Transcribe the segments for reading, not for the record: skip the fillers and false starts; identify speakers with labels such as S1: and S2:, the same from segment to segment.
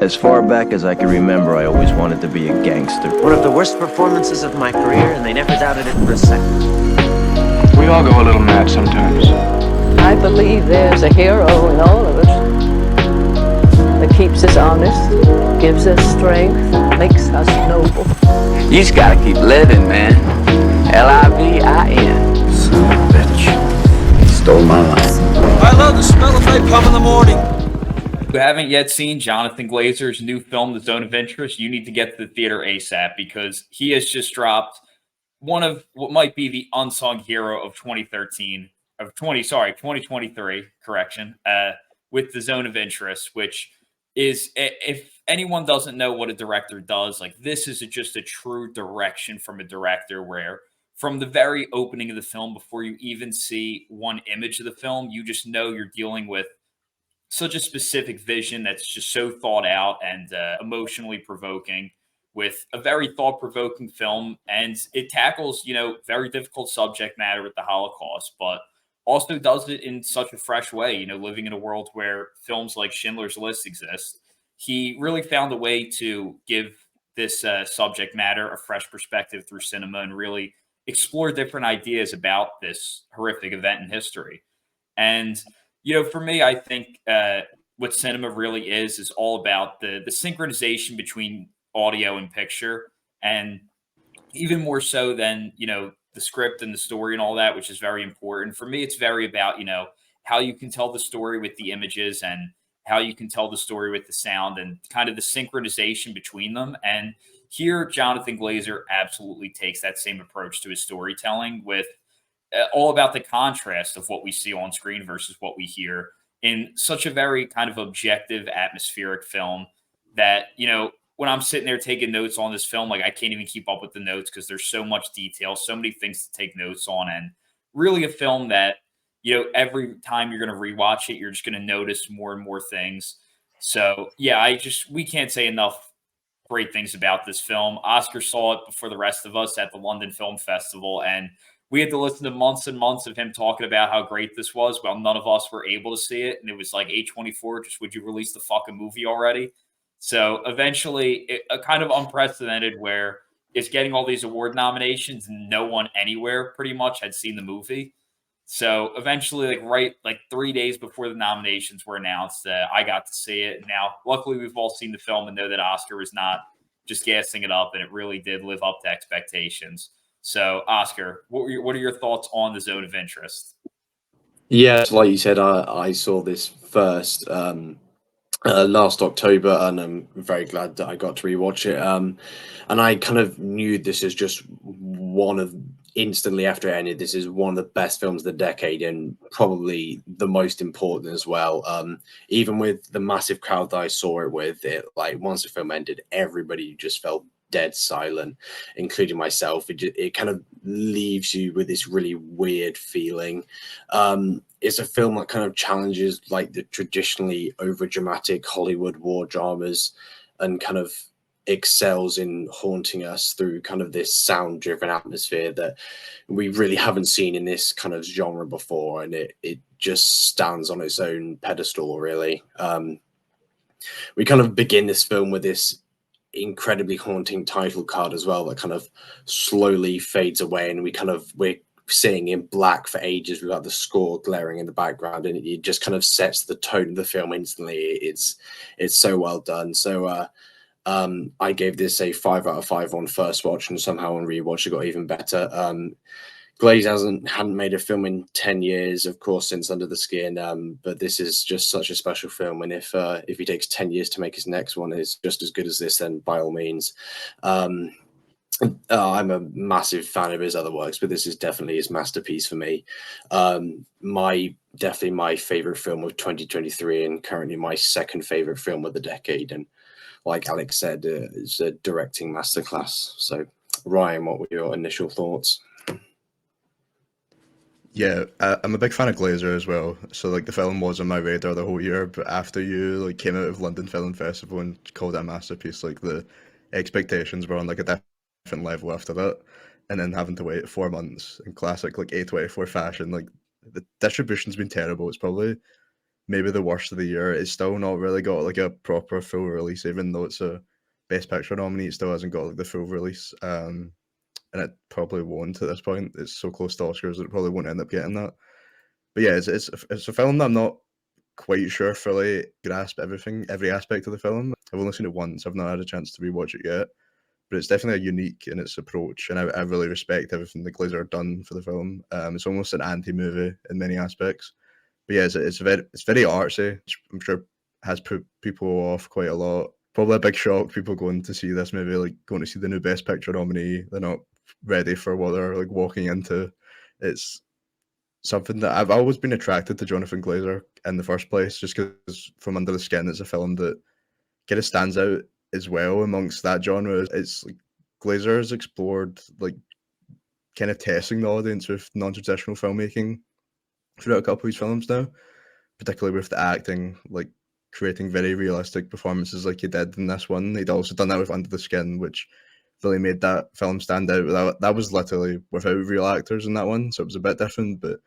S1: As far back as I can remember, I always wanted to be a gangster.
S2: One of the worst performances of my career, and they never doubted it for a second.
S3: We all go a little mad sometimes.
S4: I believe there's a hero in all of us that keeps us honest, gives us strength, makes us noble.
S5: You just gotta keep living, man. Livin.
S1: Son of a bitch. He stole my life.
S6: I love the smell of napalm in the morning.
S7: If you haven't yet seen Jonathan Glazer's new film, The Zone of Interest, you need to get to the theater ASAP because he has just dropped one of what might be the unsung hero of 2023, with The Zone of Interest, which is, if anyone doesn't know what a director does, like this is just a true direction from a director where from the very opening of the film, before you even see one image of the film, you just know you're dealing with such a specific vision that's just so thought out and emotionally provoking with a very thought-provoking film. And it tackles, very difficult subject matter with the Holocaust, but also does it in such a fresh way, living in a world where films like Schindler's List exist. He really found a way to give this subject matter a fresh perspective through cinema and really explore different ideas about this horrific event in history. And for me, I think what cinema really is all about the synchronization between audio and picture, and even more so than the script and the story and all that, which is very important. For me, it's very about how you can tell the story with the images and how you can tell the story with the sound and kind of the synchronization between them. And here, Jonathan Glazer absolutely takes that same approach to his storytelling with all about the contrast of what we see on screen versus what we hear in such a very kind of objective, atmospheric film that, when I'm sitting there taking notes on this film, like I can't even keep up with the notes because there's so much detail, so many things to take notes on. And really a film that, every time you're going to rewatch it, you're just going to notice more and more things. So yeah, we can't say enough great things about this film. Oscar saw it before the rest of us at the London Film Festival, and we had to listen to months and months of him talking about how great this was, while none of us were able to see it. And it was like A24, just would you release the fucking movie already? So eventually, a kind of unprecedented where it's getting all these award nominations and no one anywhere pretty much had seen the movie. So eventually, like 3 days before the nominations were announced, I got to see it. Now, luckily, we've all seen the film and know that Oscar was not just gassing it up, and it really did live up to expectations. So, Oscar, what are your thoughts on The Zone of Interest?
S8: Yes, like you said, I saw this first last October, and I'm very glad that I got to rewatch it. And I kind of knew this is just instantly after it ended, this is one of the best films of the decade and probably the most important as well. Even with the massive crowd that I saw it with, once the film ended, everybody just felt dead silent, including myself. It kind of leaves you with this really weird feeling. It's a film that kind of challenges like the traditionally over dramatic Hollywood war dramas and kind of excels in haunting us through kind of this sound driven atmosphere that we really haven't seen in this kind of genre before, and it just stands on its own pedestal, really. We kind of begin this film with this incredibly haunting title card as well that kind of slowly fades away, and we're sitting in black for ages without the score glaring in the background, and it just kind of sets the tone of the film instantly. It's so well done. So I gave this a 5 out of 5 on first watch, and somehow on rewatch it got even better. Glaze hadn't made a film in 10 years, of course, since Under the Skin, but this is just such a special film, and if he takes 10 years to make his next one, it's just as good as this, then by all means. I'm a massive fan of his other works, but this is definitely his masterpiece for me. Definitely my favorite film of 2023, and currently my second favorite film of the decade. And like Alex said, it's a directing masterclass. So, Ryan, what were your initial thoughts?
S9: Yeah, I'm a big fan of Glazer as well. So like the film was on my radar the whole year, but after you like came out of London Film Festival and called it a masterpiece, like the expectations were on like a different level after that. And then having to wait 4 months in classic like A24 fashion, like the distribution's been terrible. It's probably maybe the worst of the year. It's still not really got like a proper full release, even though it's a Best Picture nominee. It still hasn't got like the full release, and it probably won't at this point. It's so close to Oscars that it probably won't end up getting that. But yeah, it's a film that I'm not quite sure fully grasp every aspect of the film. I've only seen it once. I've not had a chance to rewatch it yet, but it's definitely a unique in its approach, and I really respect everything the Glazer have done for the film. It's almost an anti-movie in many aspects. But yeah, it's very artsy, which I'm sure has put people off quite a lot. Probably a big shock, people going to see this movie, like going to see the new Best Picture nominee. They're not ready for what they're like walking into. It's something that I've always been attracted to Jonathan Glazer in the first place, just because From Under the Skin is a film that kind of stands out as well amongst that genre. It's like Glazer has explored like kind of testing the audience with non-traditional filmmaking throughout a couple of his films now, particularly with the acting, like creating very realistic performances like he did in this one. He'd also done that with Under the Skin, which really made that film stand out. That was literally without real actors in that one, so it was a bit different, but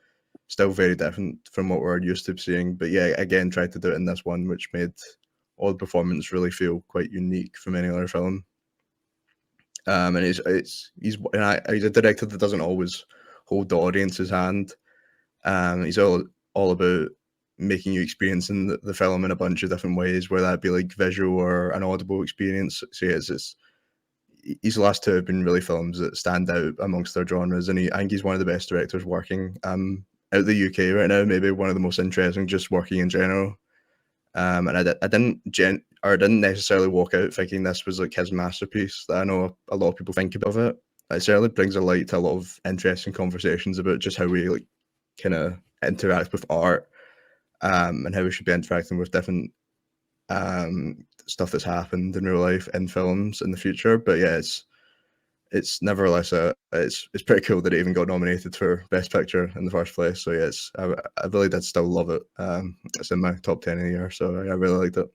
S9: still very different from what we're used to seeing. But yeah, again, tried to do it in this one, which made all the performance really feel quite unique from any other film. And he's a director that doesn't always hold the audience's hand. He's all about making you experience in the film in a bunch of different ways, whether that be like visual or an audible experience. So yeah, his last two have been really films that stand out amongst their genres, and I think he's one of the best directors working out the UK right now. Maybe one of the most interesting, just working in general. And I didn't necessarily walk out thinking this was like his masterpiece. That I know a lot of people think of it. It certainly brings a light to a lot of interesting conversations about just how we like kind of interact with art, and how we should be interacting with different stuff that's happened in real life in films in the future. But yeah, it's nevertheless it's pretty cool that it even got nominated for Best Picture in the first place. So yeah, I really did still love it. It's in my top 10 of the year, so I really liked it.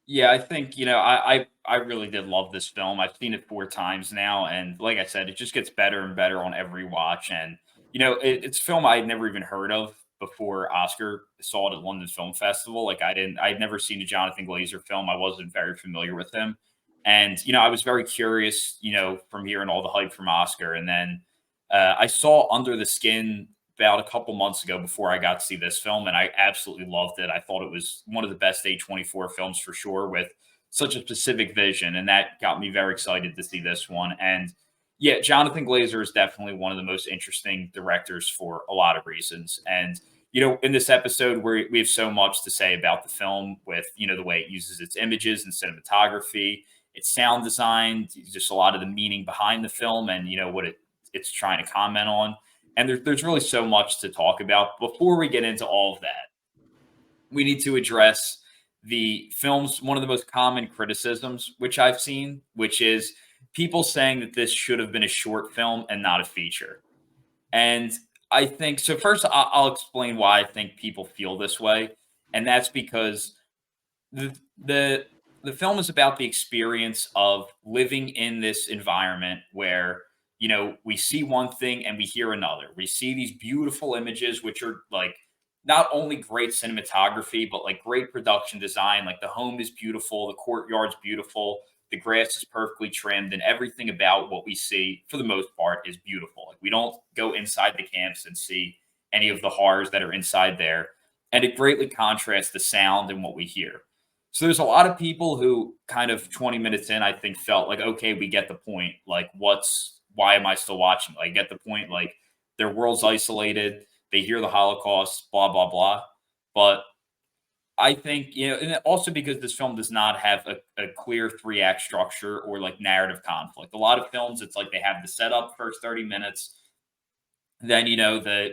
S7: Yeah, I think, I really did love this film. I've seen it 4 times now, and like I said, it just gets better and better on every watch, and, it's a film I had never even heard of before Oscar saw it at London Film Festival. Like, I'd never seen a Jonathan Glazer film. I wasn't very familiar with him, and, I was very curious, from hearing all the hype from Oscar, and then, I saw Under the Skin about a couple months ago before I got to see this film, and I absolutely loved it. I thought it was one of the best A24 films for sure, with such a specific vision, and that got me very excited to see this one. And yeah, Jonathan Glazer is definitely one of the most interesting directors for a lot of reasons. And in this episode, we have so much to say about the film, with the way it uses its images and cinematography, its sound design, just a lot of the meaning behind the film, and what it's trying to comment on. And there's really so much to talk about. Before we get into all of that, we need to address the film's one of the most common criticisms, which I've seen, which is people saying that this should have been a short film and not a feature. And I think so. First, I'll explain why I think people feel this way, and that's because the the the film is about the experience of living in this environment where we see one thing and we hear another. We see these beautiful images, which are like not only great cinematography, but like great production design. Like the home is beautiful, the courtyard's beautiful, the grass is perfectly trimmed, and everything about what we see for the most part is beautiful. Like we don't go inside the camps and see any of the horrors that are inside there, and it greatly contrasts the sound and what we hear. So there's a lot of people who kind of 20 minutes in, I think, felt like, okay, we get the point. Like, why am I still watching? Like, get the point. Like, their world's isolated. They hear the Holocaust, blah, blah, blah. But I think, and also because this film does not have a clear 3-act structure or like narrative conflict. A lot of films, it's like they have the setup first 30 minutes. Then,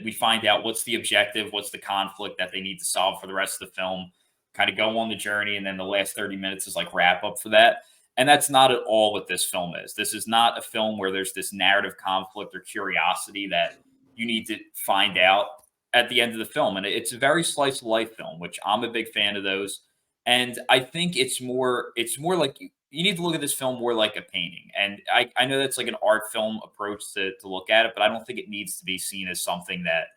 S7: we find out what's the objective, what's the conflict that they need to solve for the rest of the film, kind of go on the journey, and then the last 30 minutes is like wrap up for that. And that's not at all what this film is. This is not a film where there's this narrative conflict or curiosity that you need to find out at the end of the film. And it's a very slice of life film, which I'm a big fan of those. And I think it's more like you need to look at this film more like a painting. And I know that's like an art film approach to look at it, but I don't think it needs to be seen as something that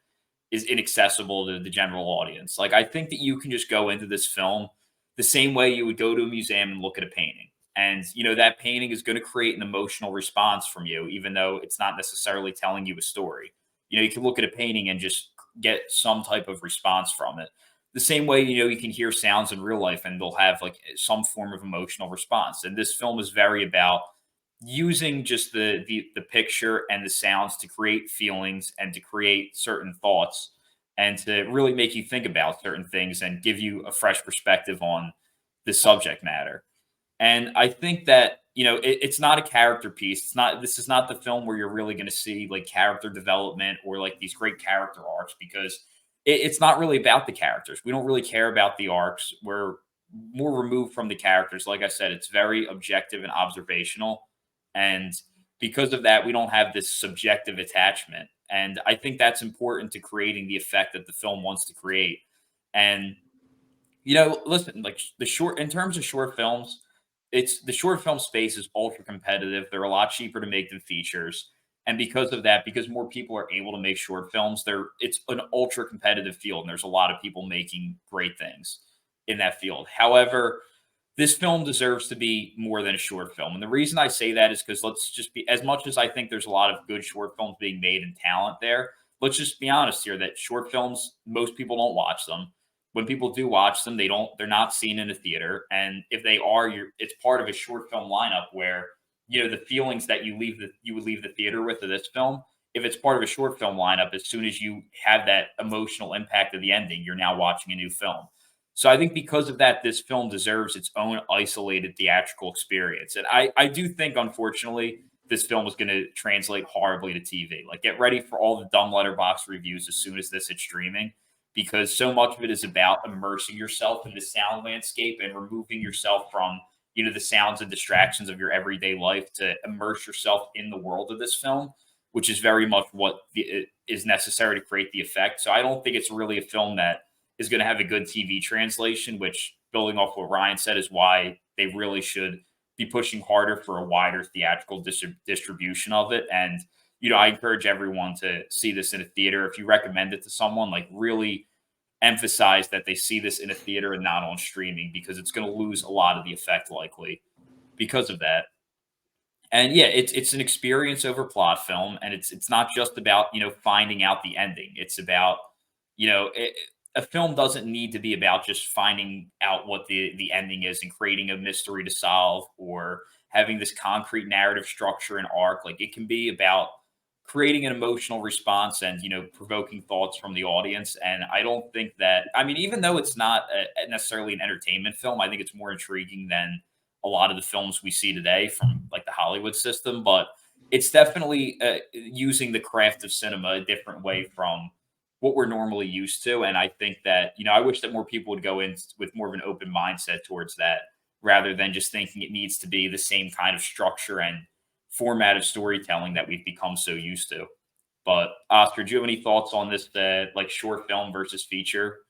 S7: is inaccessible to the general audience. Like, I think that you can just go into this film the same way you would go to a museum and look at a painting. And, that painting is going to create an emotional response from you, even though it's not necessarily telling you a story. You can look at a painting and just get some type of response from it. The same way, you can hear sounds in real life and they'll have like some form of emotional response. And this film is very about using just the picture and the sounds to create feelings and to create certain thoughts and to really make you think about certain things and give you a fresh perspective on the subject matter. And I think that, it's not a character piece. This is not the film where you're really going to see like character development or like these great character arcs, because it's not really about the characters. We don't really care about the arcs. We're more removed from the characters. Like I said, it's very objective and observational. And because of that, we don't have this subjective attachment. And I think that's important to creating the effect that the film wants to create. And, listen, like in terms of short films, the short film space is ultra competitive. They're a lot cheaper to make than features. And because of that, because more people are able to make short films, it's an ultra competitive field. And there's a lot of people making great things in that field. However, this film deserves to be more than a short film. And the reason I say that is because let's just be, as much as I think there's a lot of good short films being made and talent there, let's just be honest here that short films, most people don't watch them. When people do watch them, they're not seen in a theater. And if they are, it's part of a short film lineup where, the feelings that you would leave the theater with of this film, if it's part of a short film lineup, as soon as you have that emotional impact of the ending, you're now watching a new film. So I think because of that, this film deserves its own isolated theatrical experience. And I do think, unfortunately, this film is going to translate horribly to TV. Like, get ready for all the dumb letterbox reviews as soon as this hits streaming, because so much of it is about immersing yourself in the sound landscape and removing yourself from, the sounds and distractions of your everyday life to immerse yourself in the world of this film, which is very much what is necessary to create the effect. So I don't think it's really a film that is going to have a good TV translation, which, building off what Ryan said, is why they really should be pushing harder for a wider theatrical distribution of it. And, I encourage everyone to see this in a theater. If you recommend it to someone, like, really emphasize that they see this in a theater and not on streaming, because it's going to lose a lot of the effect likely because of that. And yeah, it's an experience over plot film, and it's not just about finding out the ending. It's about a film doesn't need to be about just finding out what the ending is and creating a mystery to solve or having this concrete narrative structure and arc. Like, it can be about creating an emotional response and provoking thoughts from the audience. And I don't think that, I mean, even though it's not necessarily an entertainment film, I think it's more intriguing than a lot of the films we see today from like the Hollywood system. But it's definitely using the craft of cinema a different way from what we're normally used to. And I think that, I wish that more people would go in with more of an open mindset towards that, rather than just thinking it needs to be the same kind of structure and format of storytelling that we've become so used to. But Oscar, do you have any thoughts on this, like short film versus feature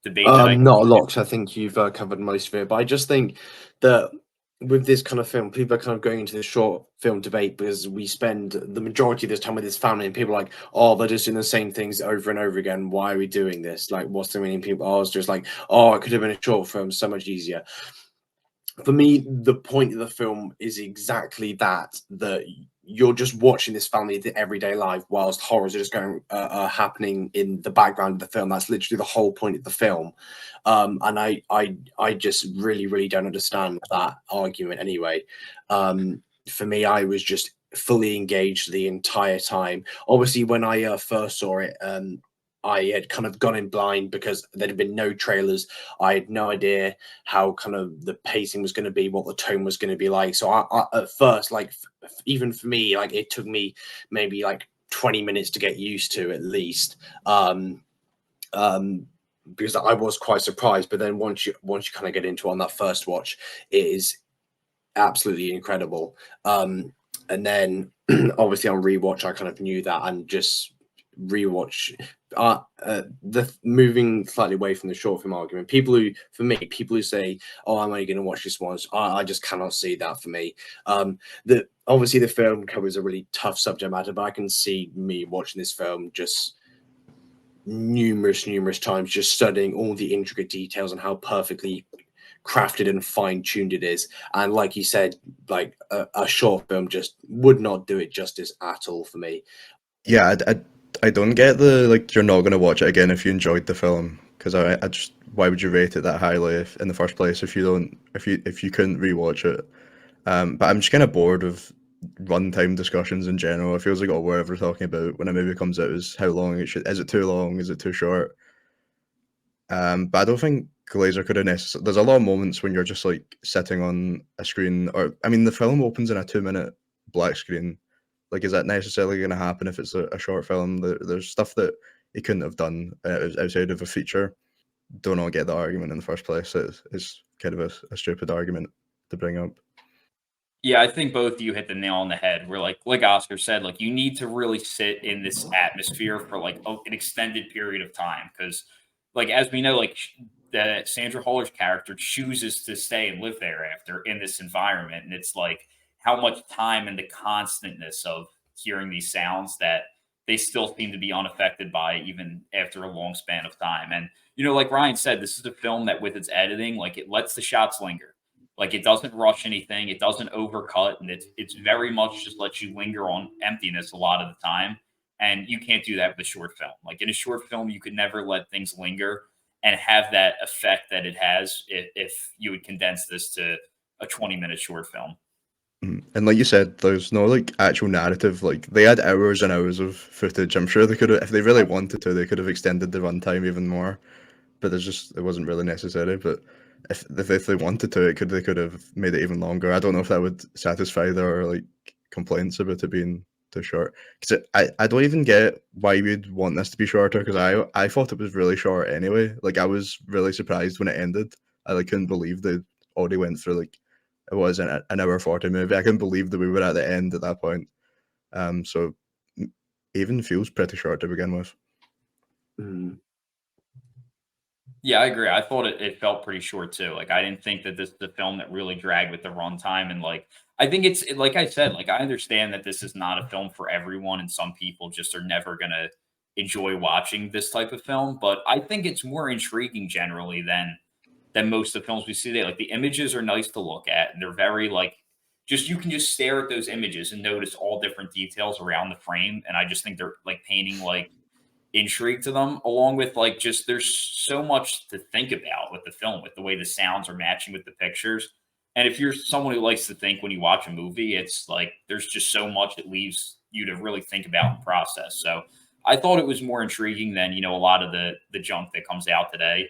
S7: debate?
S8: Not a lot, 'cause I think you've covered most of it, but I just think that with this kind of film, people are kind of going into the short film debate because we spend the majority of this time with this family, and people are like, oh, they're just doing the same things over and over again. Why are we doing this? Like, what's the meaning? People are just like, oh, it could have been a short film, so much easier. For me, the point of the film is exactly that you're just watching this family everyday life whilst horrors are just going happening in the background of the film. That's literally the whole point of the film. And I just really don't understand that argument anyway. For me, I was just fully engaged the entire time. Obviously, when I first saw it, I had kind of gone in blind because there had been no trailers. I had no idea how kind of the pacing was going to be, what the tone was going to be like. So I at first, like, even for me, like, it took me maybe like 20 minutes to get used to, at least. Because I was quite surprised. But then once you kind of get into on that first watch, it is absolutely incredible. And then obviously on rewatch, I kind of knew that, and just rewatch the moving slightly away from the short film argument. People who say, oh, I'm only going to watch this once, I just cannot see that for me. Obviously the film covers a really tough subject matter, but I can see me watching this film just numerous times, just studying all the intricate details and how perfectly crafted and fine-tuned it is. And like you said, like a short film just would not do it justice at all for me.
S9: Yeah, I don't get the, like, you're not going to watch it again if you enjoyed the film, because I just, why would you rate it that highly in the first place if you don't, if you couldn't rewatch it? But I'm just kind of bored of runtime discussions in general. It feels like all we're ever talking about when a movie comes out is how long it should. Is it too long? Is it too short? But I don't think Glazer could have necessarily. There's a lot of moments when you're just like sitting on a screen, or I mean, the film opens in a 2 minute black screen. Like, is that necessarily going to happen if it's a short film? There's stuff that he couldn't have done outside of a feature. Do not get the argument in the first place. It's kind of a stupid argument to bring up.
S7: Yeah, I think both of you hit the nail on the head. Where like Oscar said, like you need to really sit in this atmosphere for like an extended period of time because, like as we know, like that Sandra Huller's character chooses to stay and live thereafter in this environment, and it's like how much time and the constantness of hearing these sounds that they still seem to be unaffected by even after a long span of time. And like Ryan said, this is a film that with its editing, like it lets the shots linger, like it doesn't rush anything, it doesn't overcut, and it's very much just lets you linger on emptiness a lot of the time. And you can't do that with a short film. Like in a short film, you could never let things linger and have that effect that it has if you would condense this to a 20-minute short film.
S9: And like you said, there's no like actual narrative. Like they had hours and hours of footage. I'm sure they could have, if they really wanted to, they could have extended the runtime even more. But it wasn't really necessary. But if they wanted to, they could have made it even longer. I don't know if that would satisfy their like complaints about it being too short. Because I don't even get why you'd want this to be shorter. Because I thought it was really short anyway. Like I was really surprised when it ended. I like couldn't believe they already went through like it was an hour 40 movie. I couldn't believe that we were at the end at that point. So even feels pretty short to begin with.
S8: Mm.
S7: Yeah, I agree. I thought it felt pretty short too. Like I didn't think that this is the film that really dragged with the runtime. And like I think like I said, like I understand that this is not a film for everyone, and some people just are never gonna enjoy watching this type of film. But I think it's more intriguing generally than most of the films we see today. Like the images are nice to look at, and they're very like just you can just stare at those images and notice all different details around the frame. And I just think they're like painting like intrigue to them, along with like just there's so much to think about with the film, with the way the sounds are matching with the pictures. And if you're someone who likes to think when you watch a movie, it's like there's just so much it leaves you to really think about and process. So I thought it was more intriguing than a lot of the junk that comes out today.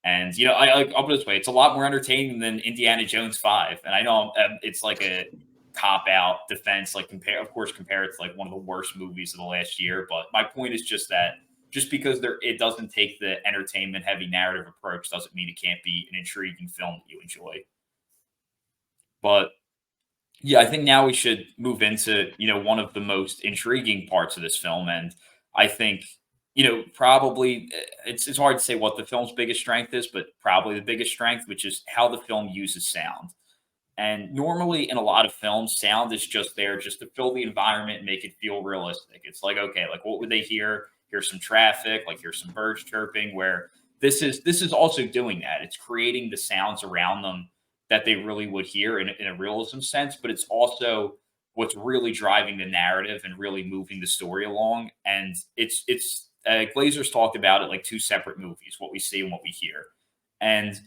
S7: And I'll put it this way: it's a lot more entertaining than Indiana Jones 5. And I know it's like a cop out defense, like compare it to like one of the worst movies of the last year. But my point is just that just because it doesn't take the entertainment heavy narrative approach doesn't mean it can't be an intriguing film that you enjoy. But yeah, I think now we should move into, one of the most intriguing parts of this film. And I think, probably it's hard to say what the film's biggest strength is, but probably the biggest strength, which is how the film uses sound. And normally in a lot of films, sound is just there just to fill the environment and make it feel realistic. It's like, okay, like what would they hear? Here's some traffic, like here's some birds chirping, where this is also doing that. It's creating the sounds around them that they really would hear in a realism sense, but it's also what's really driving the narrative and really moving the story along. And it's Glazer's talked about it like two separate movies, what we see and what we hear. And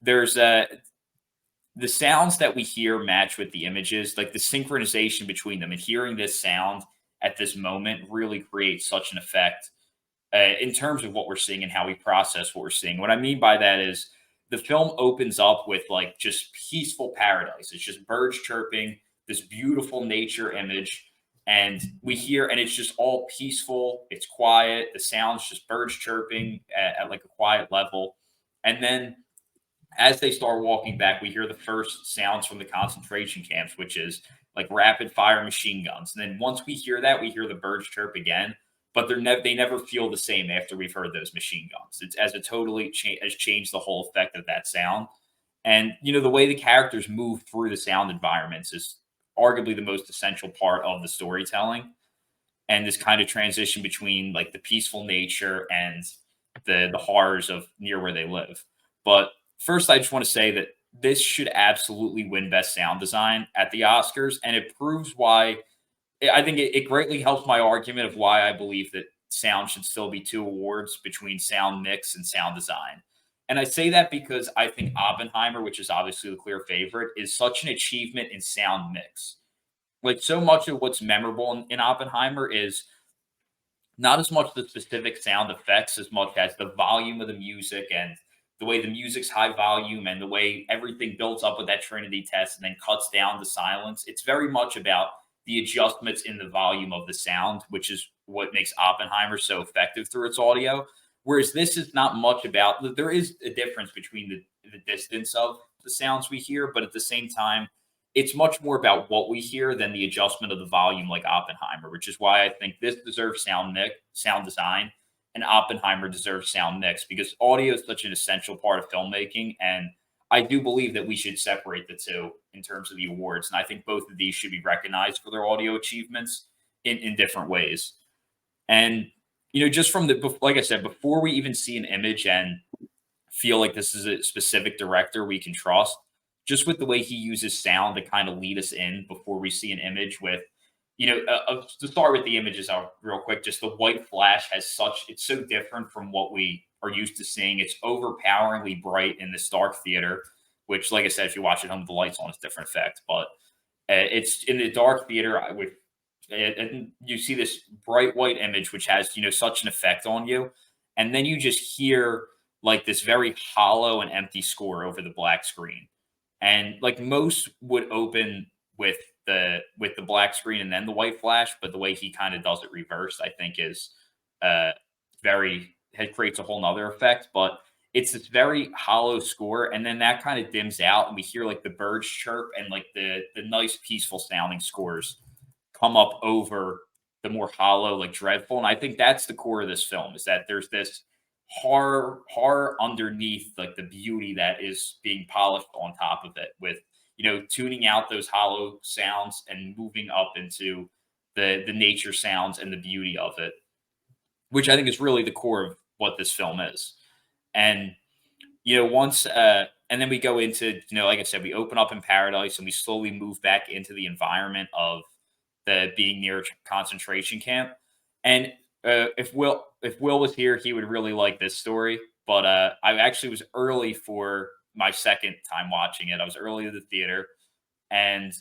S7: there's the sounds that we hear match with the images, like the synchronization between them, and hearing this sound at this moment really creates such an effect in terms of what we're seeing and how we process what we're seeing. What I mean by that is the film opens up with like just peaceful paradise. It's just birds chirping, this beautiful nature image. And we hear, and it's just all peaceful. It's quiet. The sounds just birds chirping at like a quiet level. And then as they start walking back, we hear the first sounds from the concentration camps, which is like rapid fire machine guns. And then once we hear that, we hear the birds chirp again, but they never feel the same after we've heard those machine guns. It's as it totally has changed the whole effect of that sound. And the way the characters move through the sound environments is arguably the most essential part of the storytelling. and this kind of transition between like the peaceful nature and the horrors of near where they live. But first, I just want to say that this should absolutely win Best Sound Design at the Oscars, and it proves why. I think it greatly helps my argument of why I believe that sound should still be 2 awards between sound mix and sound design. And I say that because I think Oppenheimer, which is obviously the clear favorite, is such an achievement in sound mix. Like so much of what's memorable in Oppenheimer is not as much the specific sound effects as much as the volume of the music and the way the music's high volume and the way everything builds up with that Trinity test and then cuts down to silence. It's very much about the adjustments in the volume of the sound, which is what makes Oppenheimer so effective through its audio. Whereas this is not much about, there is a difference between the distance of the sounds we hear, but at the same time, it's much more about what we hear than the adjustment of the volume like Oppenheimer, which is why I think this deserves sound mix, sound design, and Oppenheimer deserves sound mix because audio is such an essential part of filmmaking. And I do believe that we should separate the two in terms of the awards. And I think both of these should be recognized for their audio achievements in different ways. And, just from like I said, before we even see an image and feel like this is a specific director we can trust, just with the way he uses sound to kind of lead us in before we see an image with, to start with the images out real quick, just the white flash it's so different from what we are used to seeing. It's overpoweringly bright in this dark theater, which, like I said, if you watch it home with the lights on, it's a different effect. But it's in the dark theater and you see this bright white image, which has, such an effect on you. And then you just hear like this very hollow and empty score over the black screen. And like most would open with the black screen and then the white flash, but the way he kind of does it reversed, I think is it creates a whole nother effect. But it's this very hollow score, and then that kind of dims out, and we hear like the birds chirp and like the nice peaceful sounding scores come up over the more hollow, like dreadful. And I think that's the core of this film, is that there's this horror underneath like the beauty that is being polished on top of it with tuning out those hollow sounds and moving up into the nature sounds and the beauty of it, which I think is really the core of what this film is. And once and then we go into like I said, we open up in paradise and we slowly move back into the environment of the being near a concentration camp. And if Will was here, he would really like this story. But I actually was early for my second time watching it. I was early to the theater, and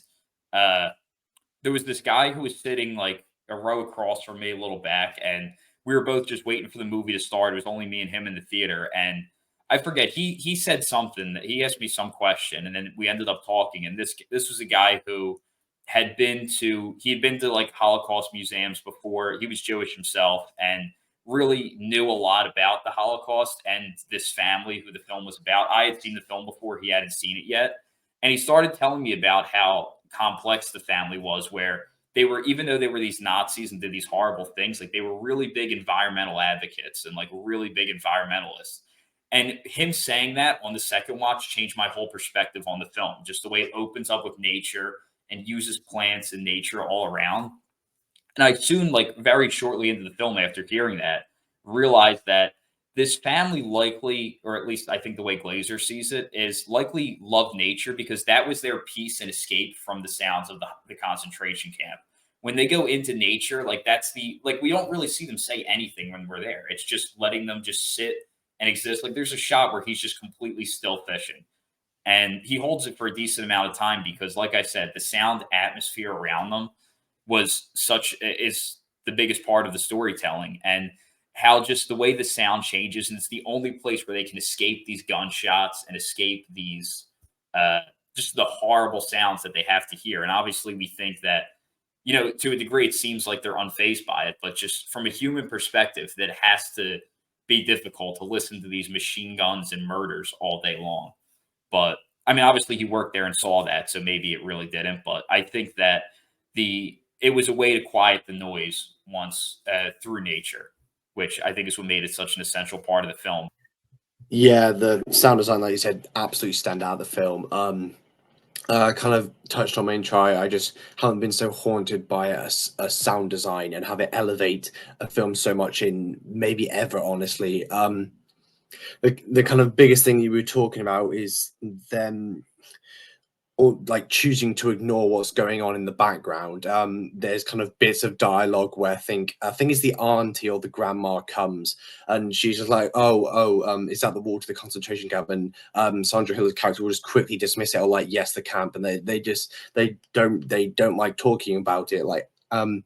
S7: there was this guy who was sitting like a row across from me, a little back, and we were both just waiting for the movie to start. It was only me and him in the theater, and I forget, he said something, that he asked me some question, and then we ended up talking. And this was a guy who had been to like Holocaust museums before. He was Jewish himself and really knew a lot about the Holocaust and this family who the film was about. I had seen the film before, he hadn't seen it yet. And he started telling me about how complex the family was, where they were, even though they were these Nazis and did these horrible things, like they were really big environmental advocates and like really big environmentalists. And him saying that on the second watch changed my whole perspective on the film. Just the way it opens up with nature and uses plants and nature all around. And I soon, like very shortly into the film after hearing that, realized that this family likely, or at least I think the way Glazer sees it, is likely loved nature because that was their peace and escape from the sounds of the concentration camp. When they go into nature, like we don't really see them say anything when we're there. It's just letting them just sit and exist. Like there's a shot where he's just completely still fishing. And he holds it for a decent amount of time because, like I said, the sound atmosphere around them is the biggest part of the storytelling, and how just the way the sound changes. And it's the only place where they can escape these gunshots and escape these, just the horrible sounds that they have to hear. And obviously we think that, to a degree, it seems like they're unfazed by it, but just from a human perspective, that has to be difficult to listen to these machine guns and murders all day long. But I mean, obviously he worked there and saw that, so maybe it really didn't. But I think that it was a way to quiet the noise once through nature, which I think is what made it such an essential part of the film.
S8: Yeah, the sound design, like you said, absolutely stand out of the film. kind of touched on my intro, I just haven't been so haunted by a sound design and have it elevate a film so much in maybe ever, honestly. The kind of biggest thing you were talking about is them or like choosing to ignore what's going on in the background. There's kind of bits of dialogue where I think it's the auntie or the grandma comes and she's just like, is that the wall to the concentration camp? And Sandra Hiller's character will just quickly dismiss it or like, yes, the camp, and they don't like talking about it, like and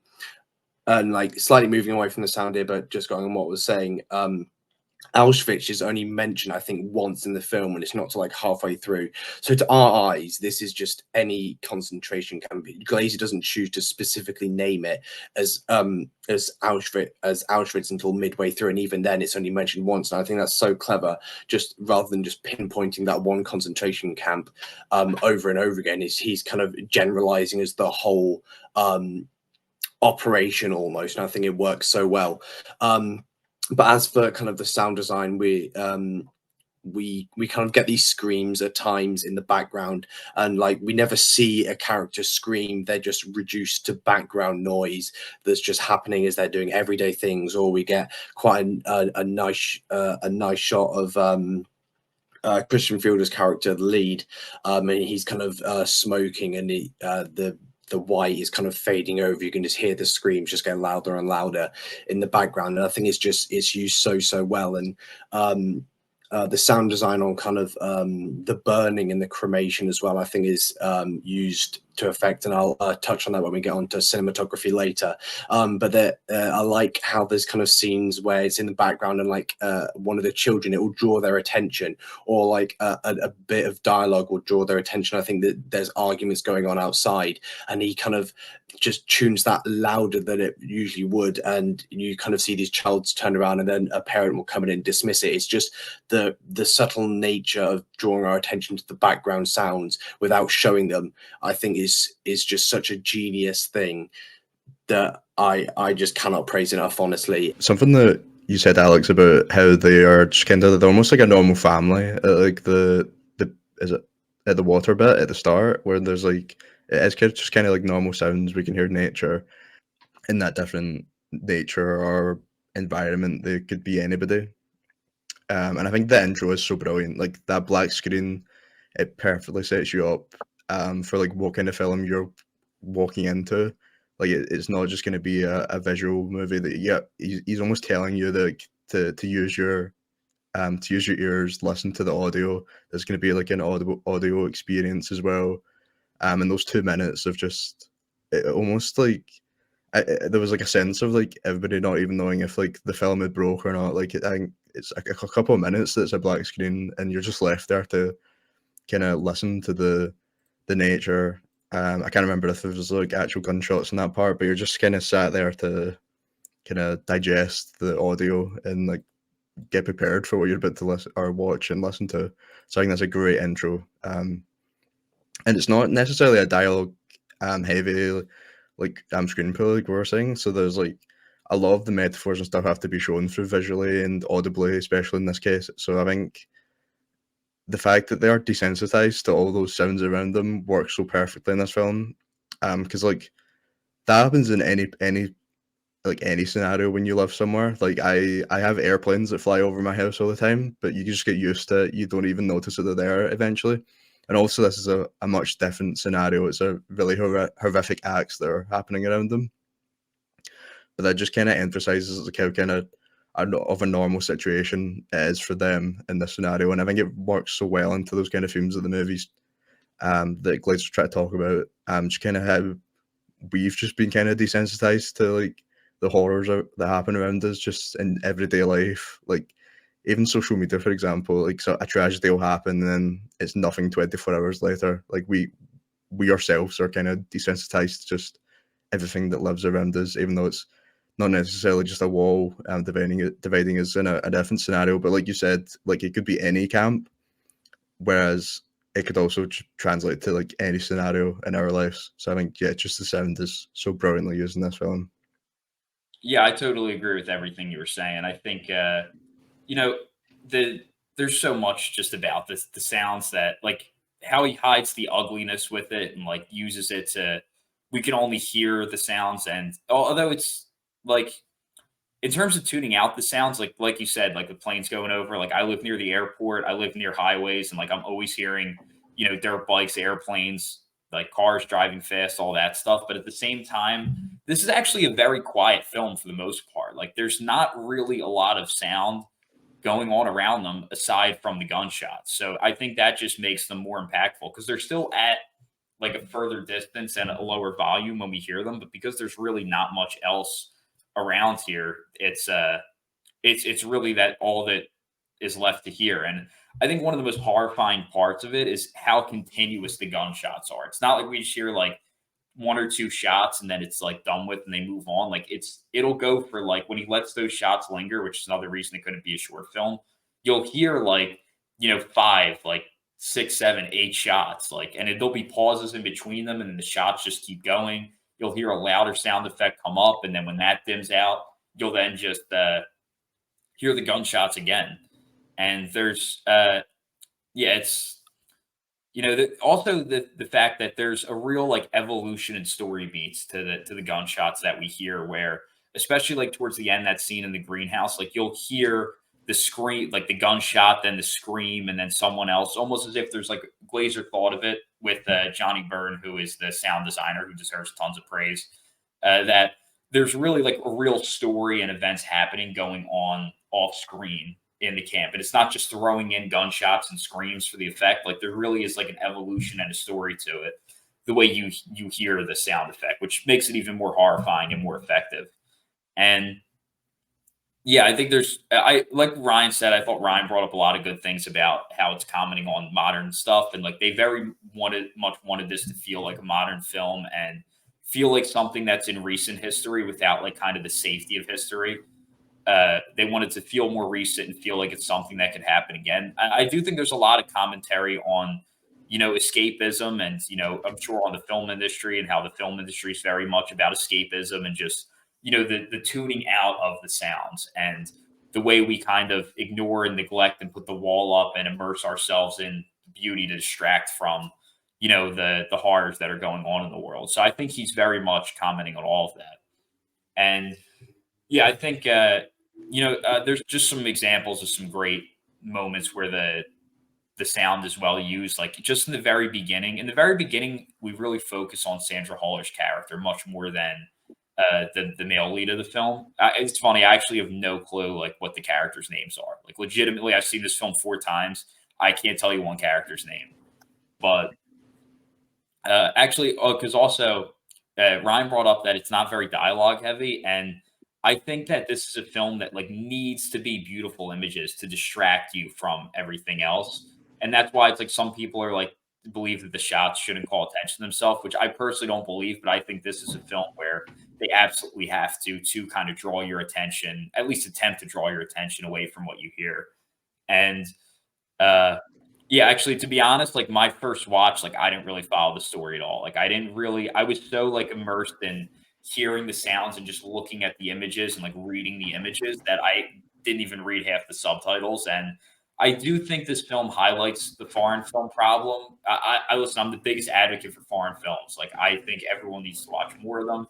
S8: like slightly moving away from the sound here, but just going on what I was saying. Auschwitz is only mentioned, I think, once in the film, and it's not till like halfway through. So to our eyes, this is just any concentration camp. Glazer doesn't choose to specifically name it as Auschwitz until midway through, and even then, it's only mentioned once. And I think that's so clever. Just rather than just pinpointing that one concentration camp over and over again, he's kind of generalizing as the whole operation almost. And I think it works so well. But as for kind of the sound design, we kind of get these screams at times in the background, and like we never see a character scream. They're just reduced to background noise that's just happening as they're doing everyday things. Or we get quite a nice shot of Christian Fielder's character, the lead, and he's kind of smoking, and the white is kind of fading over. You can just hear the screams just getting louder and louder in the background, and I think it's used so well. And the sound design on kind of the burning and the cremation as well, I think is used to effect, and I'll touch on that when we get on to cinematography later. But I like how there's kind of scenes where it's in the background and like one of the children, it will draw their attention, or like a bit of dialogue will draw their attention. I think that there's arguments going on outside, and he kind of just tunes that louder than it usually would, and you kind of see these childs turn around, and then a parent will come in and dismiss it. It's just the subtle nature of drawing our attention to the background sounds without showing them, I think is just such a genius thing that I just cannot praise enough, honestly.
S9: Something that you said, Alex, about how they are just kind of, they're almost like a normal family at like the is it at the water bit at the start, where there's like, it's just kind of like normal sounds. We can hear nature in that different nature or environment. They could be anybody. And I think the intro is so brilliant. Like that black screen, it perfectly sets you up for like what kind of film you're walking into. Like it's not just going to be a visual movie that, yeah, he's almost telling you that to use your ears, listen to the audio. There's going to be like an audio experience as well. And those 2 minutes of just it almost like there was like a sense of like everybody not even knowing if like the film had broke or not. Like I think it's like a couple of minutes that's a black screen, and you're just left there to kind of listen to the nature. I can't remember if there was like actual gunshots in that part, but you're just kind of sat there to kind of digest the audio and like get prepared for what you're about to listen or watch and listen to. So I think that's a great intro. And it's not necessarily a dialogue heavy like screenplay like we were saying. So there's like a lot of the metaphors and stuff have to be shown through visually and audibly, especially in this case. So I think the fact that they are desensitized to all those sounds around them works so perfectly in this film. Because like that happens in any scenario when you live somewhere. Like I have airplanes that fly over my house all the time, but you just get used to it. You don't even notice that they're there eventually. And also, this is a much different scenario. It's a really horrific acts that are happening around them. But that just kind of emphasizes like how kind of a normal situation it is for them in this scenario. And I think it works so well into those kind of themes of the movies that Glazer's trying to talk about. Just kind of how we've just been kind of desensitized to like the horrors that happen around us just in everyday life. Like even social media, for example, like so a tragedy will happen and then it's nothing 24 hours later. Like we ourselves are kind of desensitized to just everything that lives around us, even though it's not necessarily just a wall dividing us in a different scenario. But like you said, like it could be any camp, whereas it could also translate to like any scenario in our lives. So I think, yeah, just the sound is so brilliantly used in this film.
S7: Yeah, I totally agree with everything you were saying. I think you know, there's so much just about this the sounds that like how he hides the ugliness with it and like uses it to we can only hear the sounds. And although it's like in terms of tuning out the sounds, like you said, like the planes going over, like I live near the airport, I live near highways, and like I'm always hearing, dirt bikes, airplanes, like cars driving fast, all that stuff. But at the same time, this is actually a very quiet film for the most part. Like there's not really a lot of sound going on around them aside from the gunshots. So I think that just makes them more impactful because they're still at like a further distance and a lower volume when we hear them, but because there's really not much else around here, it's really that all that is left to hear. And I think one of the most horrifying parts of it is how continuous the gunshots are. It's not like we just hear like one or two shots and then it's like done with and they move on. Like it'll go for like when he lets those shots linger, which is another reason it couldn't be a short film. You'll hear like, five, like 6, 7, 8 shots, like, and there'll be pauses in between them, and then the shots just keep going. You'll hear a louder sound effect come up, and then when that dims out, you'll then just hear the gunshots again. And there's, yeah, it's also the fact that there's a real like evolution in story beats to the gunshots that we hear, where especially like towards the end, that scene in the greenhouse, like you'll hear the scream, like the gunshot, then the scream, and then someone else, almost as if there's like Glazer thought of it with Johnny Byrne, who is the sound designer who deserves tons of praise. That there's really like a real story and events happening going on off screen in the camp. And it's not just throwing in gunshots and screams for the effect. Like there really is like an evolution and a story to it, the way you hear the sound effect, which makes it even more horrifying and more effective. And yeah, I think I like Ryan said, I thought Ryan brought up a lot of good things about how it's commenting on modern stuff. And like they very much wanted this to feel like a modern film and feel like something that's in recent history without like kind of the safety of history. They wanted to feel more recent and feel like it's something that could happen again. I do think there's a lot of commentary on, escapism and, I'm sure on the film industry and how the film industry is very much about escapism and just, the tuning out of the sounds and the way we kind of ignore and neglect and put the wall up and immerse ourselves in beauty to distract from, the horrors that are going on in the world. So I think he's very much commenting on all of that. And yeah, I think there's just some examples of some great moments where the sound is well used. Like just in the very beginning. In the very beginning, we really focus on Sandra Haller's character much more than the male lead of the film. It's funny. I actually have no clue like what the characters' names are. Like legitimately, I've seen this film 4 times. I can't tell you one character's name, but actually, because also Ryan brought up that it's not very dialogue heavy, and I think that this is a film that like needs to be beautiful images to distract you from everything else, and that's why it's like some people are like believe that the shots shouldn't call attention to themselves, which I personally don't believe, but I think this is a film where they absolutely have to kind of draw your attention, at least attempt to draw your attention away from what you hear. And uh, yeah, actually, to be honest, like my first watch, like I didn't really follow the story at all. Like I didn't really, I was so like immersed in hearing the sounds and just looking at the images and like reading the images that I didn't even read half the subtitles. And I do think this film highlights the foreign film problem. I listen, I'm the biggest advocate for foreign films. Like I think everyone needs to watch more of them,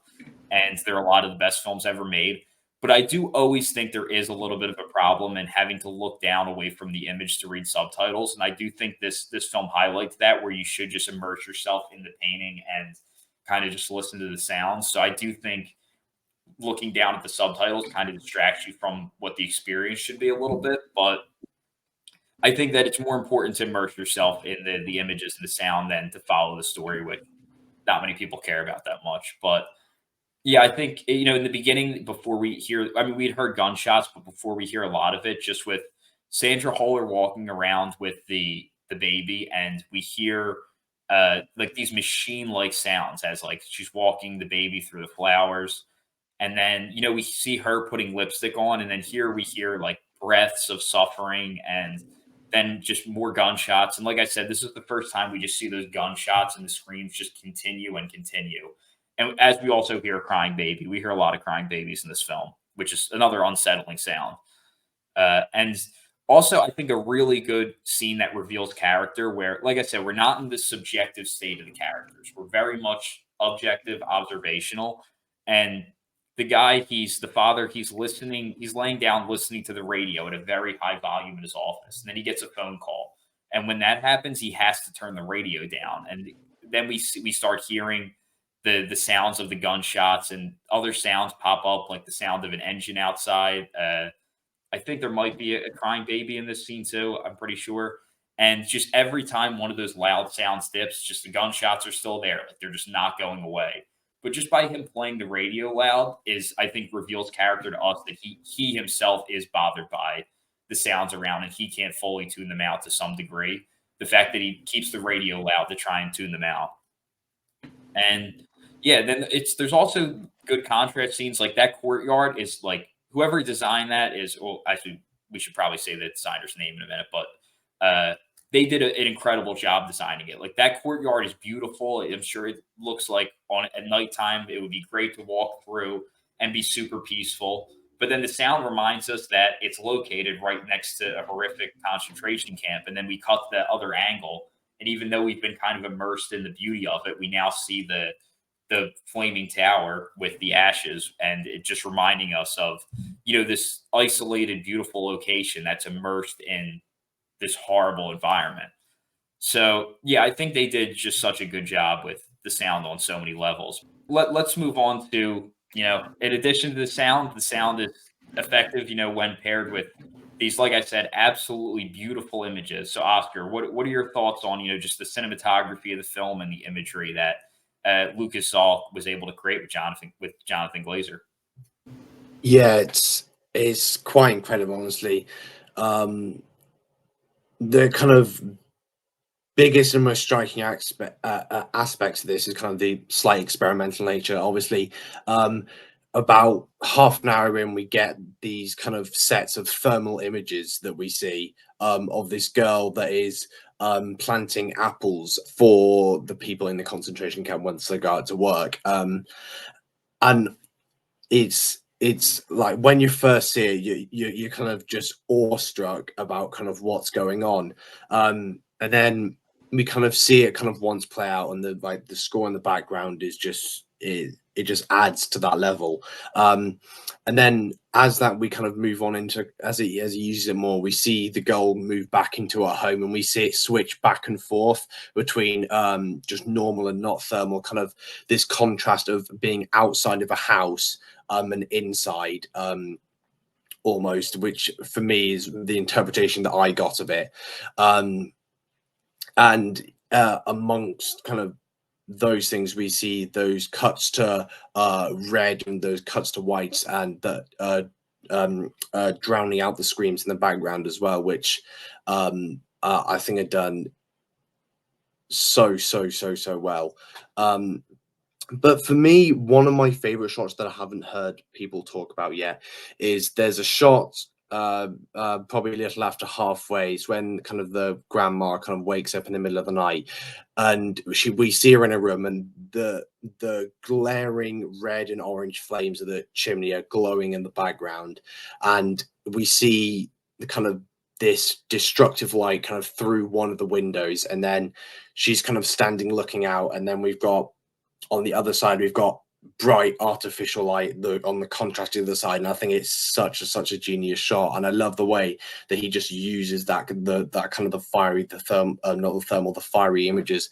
S7: and they're a lot of the best films ever made. But I do always think there is a little bit of a problem in having to look down away from the image to read subtitles. And I do think this film highlights that, where you should just immerse yourself in the painting and kind of just listen to the sounds. So I do think looking down at the subtitles kind of distracts you from what the experience should be a little bit. But I think that it's more important to immerse yourself in the images and the sound than to follow the story, which not many people care about that much. But yeah, I think, in the beginning, before we hear, I mean, we'd heard gunshots, but before we hear a lot of it, just with Sandra Holler walking around with the baby, and we hear like these machine-like sounds as like she's walking the baby through the flowers. And then, we see her putting lipstick on, and then here we hear like breaths of suffering and then just more gunshots. And like I said, this is the first time we just see those gunshots and the screams just continue and continue. And as we also hear a crying baby, we hear a lot of crying babies in this film, which is another unsettling sound. And Also, I think a really good scene that reveals character where, like I said, we're not in the subjective state of the characters. We're very much objective, observational. And the guy, he's the father, he's listening, he's laying down listening to the radio at a very high volume in his office. And then he gets a phone call. And when that happens, he has to turn the radio down. And then we start hearing the sounds of the gunshots, and other sounds pop up, like the sound of an engine outside. I think there might be a crying baby in this scene too. I'm pretty sure. And just every time one of those loud sounds dips, just the gunshots are still there. Like they're just not going away. But just by him playing the radio loud is, I think, reveals character to us that he himself is bothered by the sounds around, and he can't fully tune them out to some degree. The fact that he keeps the radio loud to try and tune them out. And yeah, then there's also good contrast scenes. Like that courtyard is like, whoever designed that is, well, actually, we should probably say the designer's name in a minute, but they did an incredible job designing it. Like that courtyard is beautiful. I'm sure it looks like at nighttime, it would be great to walk through and be super peaceful. But then the sound reminds us that it's located right next to a horrific concentration camp. And then we cut the other angle. And even though we've been kind of immersed in the beauty of it, we now see the flaming tower with the ashes, and it just reminding us of, this isolated, beautiful location that's immersed in this horrible environment. So yeah, I think they did just such a good job with the sound on so many levels. Let's move on to, in addition to the sound is effective, when paired with these, like I said, absolutely beautiful images. So Oscar, what are your thoughts on, just the cinematography of the film and the imagery that Lucas Saul was able to create with Jonathan Glazer?
S8: Yeah, it's quite incredible, honestly. The kind of biggest and most striking aspects of this is kind of the slight experimental nature. Obviously, about half an hour in, we get these kind of sets of thermal images that we see of this girl that is planting apples for the people in the concentration camp once they go out to work. And it's like when you first see it, you're kind of just awestruck about kind of what's going on, and then we kind of see it kind of once play out, and the score in the background is just it just adds to that level. And then as that we kind of move on into as he uses it more, we see the girl move back into her home, and we see it switch back and forth between just normal and not thermal, kind of this contrast of being outside of a house and inside, almost, which for me is the interpretation that I got of it. And amongst kind of those things, we see those cuts to red and those cuts to whites, and that drowning out the screams in the background as well, which I think are done so well. But for me, one of my favorite shots that I haven't heard people talk about yet is there's a shot probably a little after halfway. It's when kind of the grandma kind of wakes up in the middle of the night, and we see her in a room, and the glaring red and orange flames of the chimney are glowing in the background, and we see the kind of this destructive light kind of through one of the windows, and then she's kind of standing looking out, and then we've got on the other side, we've got bright artificial light on the contrast to the side, and I think it's such a genius shot, and I love the way that he just uses that kind of the fiery, the fiery images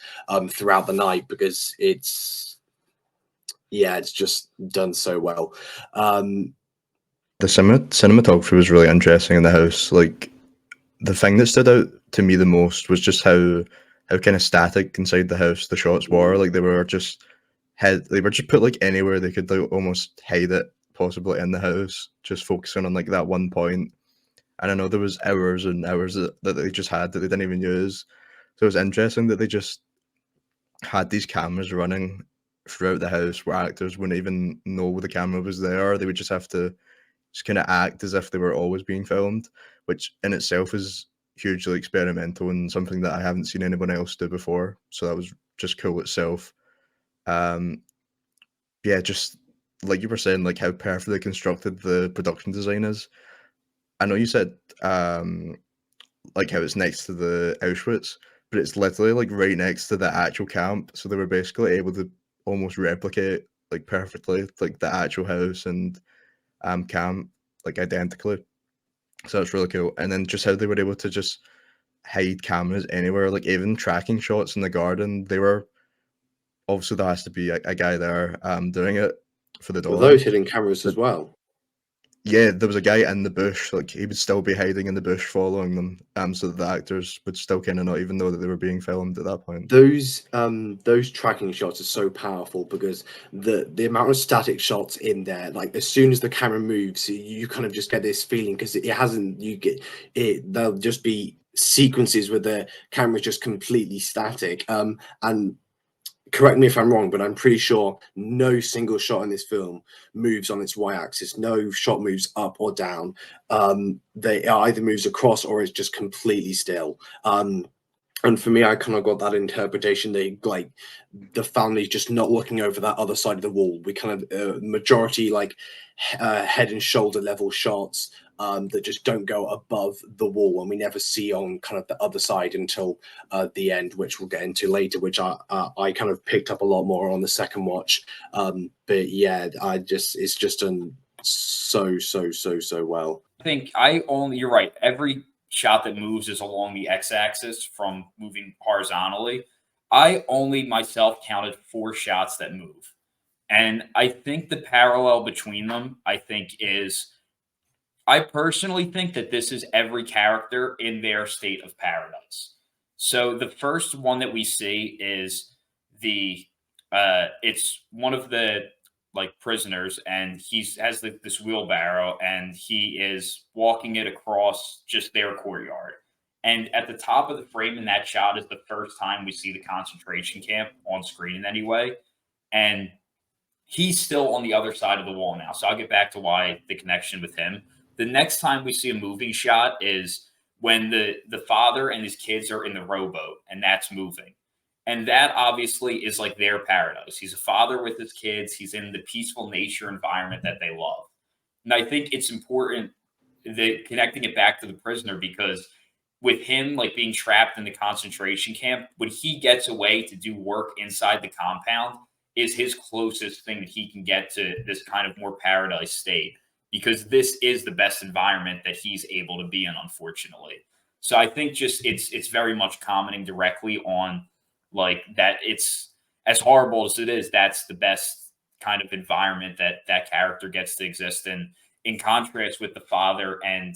S8: throughout the night, because it's just done so well.
S9: The cinematography was really interesting in the house. Like, the thing that stood out to me the most was just how kind of static inside the house the shots were. Like, they were just put like anywhere they could, like, almost hide it possibly in the house, just focusing on like that one point. And I know there was hours and hours that they just had that they didn't even use. So it was interesting that they just had these cameras running throughout the house where actors wouldn't even know the camera was there. They would just have to just kind of act as if they were always being filmed, which in itself is hugely experimental and something that I haven't seen anyone else do before. So that was just cool itself. Yeah, just like you were saying, like how perfectly constructed the production design is. I know you said like how it's next to the Auschwitz, but it's literally like right next to the actual camp. So they were basically able to almost replicate like perfectly like the actual house and camp like identically. So that's really cool. And then just how they were able to just hide cameras anywhere, like even tracking shots in the garden. They were obviously there has to be a guy there doing it for the
S8: Were
S9: dog.
S8: those hidden cameras
S9: But
S8: as well?
S9: yeah, there was a guy in the bush, like he would still be hiding in the bush following them, so that the actors would still kind of not even know that they were being filmed at that point.
S8: Those tracking shots are so powerful because the amount of static shots in there, like as soon as the camera moves, you kind of just get this feeling because it hasn't. You get it. There'll just be sequences where the camera's just completely static. And correct me if I'm wrong, but I'm pretty sure no single shot in this film moves on its y-axis. No shot moves up or down. They either moves across or it's just completely still. And for me, I kind of got that interpretation. They like the family's just not looking over that other side of the wall. We kind of majority like head and shoulder level shots that just don't go above the wall, and we never see on kind of the other side until the end, which we'll get into later. Which I kind of picked up a lot more on the second watch. But yeah, it's just done so well.
S7: I think you're right. Every shot that moves is along the x-axis from moving horizontally. I only myself counted 4 shots that move. And I think the parallel between them, I personally think that this is every character in their state of paradise. So the first one that we see is it's one of the like prisoners, and has this wheelbarrow, and he is walking it across just their courtyard. And at the top of the frame in that shot is the first time we see the concentration camp on screen in any way. And he's still on the other side of the wall now. So I'll get back to why the connection with him. The next time we see a moving shot is when the father and his kids are in the rowboat, and that's moving. And that obviously is like their paradise. He's a father with his kids. He's in the peaceful nature environment that they love. And I think it's important that connecting it back to the prisoner, because with him like being trapped in the concentration camp, when he gets away to do work inside the compound is his closest thing that he can get to this kind of more paradise state, because this is the best environment that he's able to be in, unfortunately. So I think just it's very much commenting directly on like that. It's as horrible as it is, that's the best kind of environment that that character gets to exist in contrast with the father and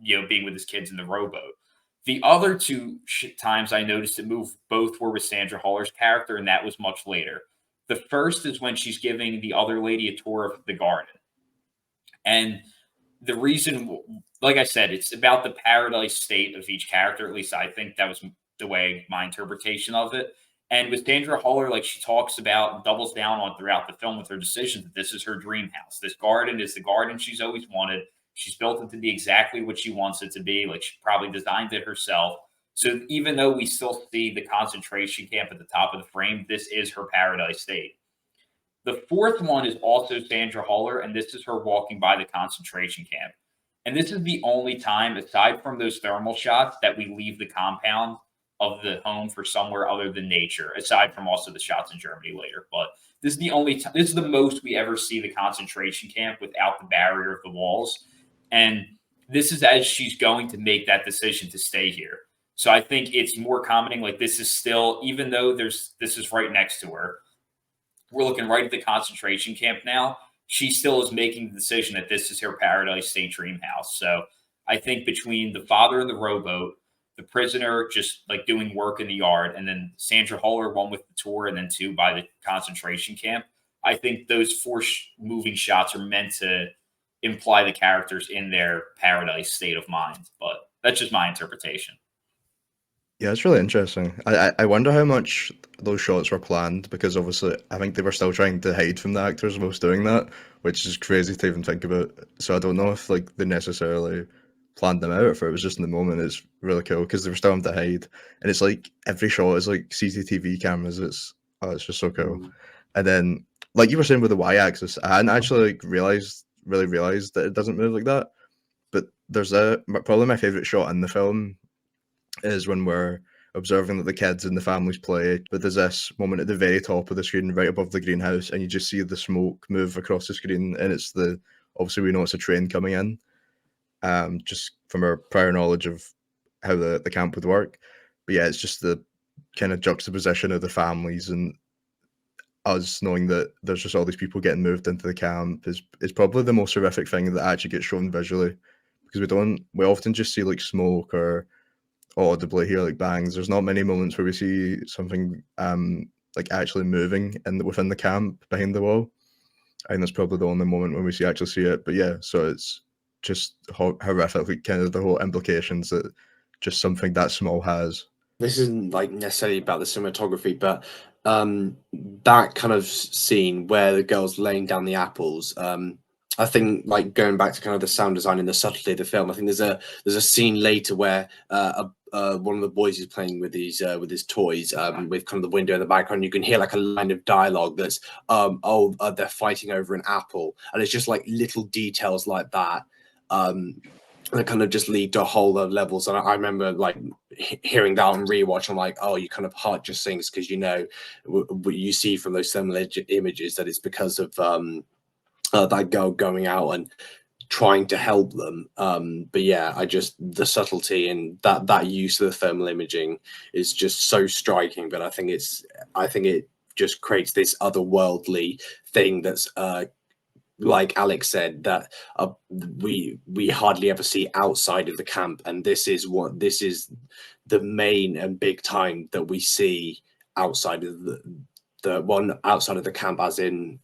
S7: being with his kids in the rowboat. The other two times I noticed it move, both were with Sandra Huller's character, and that was much later. The first is when she's giving the other lady a tour of the garden. And the reason, like I said, it's about the paradise state of each character. At least I think that was the way my interpretation of it. And with Sandra Huller, like she talks about and doubles down on throughout the film with her decision that this is her dream house. This garden is the garden she's always wanted. She's built it to be exactly what she wants it to be. Like she probably designed it herself. So even though we still see the concentration camp at the top of the frame, this is her paradise state. The fourth one is also Sandra Huller, and this is her walking by the concentration camp. And this is the only time, aside from those thermal shots, that we leave the compound of the home for somewhere other than nature, aside from also the shots in Germany later. But this is the only time, this is the most we ever see the concentration camp without the barrier of the walls. And this is as she's going to make that decision to stay here. So I think it's more commenting like this is still, even though this is right next to her, we're looking right at the concentration camp now. She still is making the decision that this is her paradise state dream house. So I think between the father and the rowboat, the prisoner just like doing work in the yard, and then Sandra Huller, one with the tour, and then 2 by the concentration camp, I think those 4 moving shots are meant to imply the characters in their paradise state of mind. But that's just my interpretation.
S9: Yeah, it's really interesting. I wonder how much those shots were planned, because obviously I think they were still trying to hide from the actors whilst doing that, which is crazy to even think about. So I don't know if like they necessarily planned them out, or if it was just in the moment. It's really cool because they were still having to hide, and it's like every shot is like CCTV cameras. It's just so cool. And then like you were saying with the y-axis, I hadn't actually like really realized that it doesn't move like that. But there's probably my favorite shot in the film is when we're observing that the kids and the families play. But there's this moment at the very top of the screen, right above the greenhouse, and you just see the smoke move across the screen, and it's obviously we know it's a train coming in, just from our prior knowledge of how the camp would work. But yeah, it's just the kind of juxtaposition of the families and us knowing that there's just all these people getting moved into the camp is probably the most horrific thing that actually gets shown visually, because we often just see like smoke or audibly hear like bangs. There's not many moments where we see something like actually moving within the camp behind the wall. I think that's probably the only moment when we actually see it. But yeah, so it's just horrific, like kind of the whole implications that just something that small has.
S8: This isn't like necessarily about the cinematography, but that kind of scene where the girl's laying down the apples, I think, like, going back to kind of the sound design and the subtlety of the film, I think there's a scene later where one of the boys is playing with his toys, with kind of the window in the background. You can hear like a line of dialogue that's they're fighting over an apple, and it's just like little details like that. That kind of just lead to a whole lot of levels. And I remember like hearing that on rewatch. I'm like, oh, you kind of heart just sinks, because you know what you see from those thermal images that it's because of that girl going out and trying to help them. But yeah, the subtlety and that use of the thermal imaging is just so striking. But I think it just creates this otherworldly thing that's like Alex said, that we hardly ever see outside of the camp, and this is the main and big time that we see outside of the one outside of the camp, as in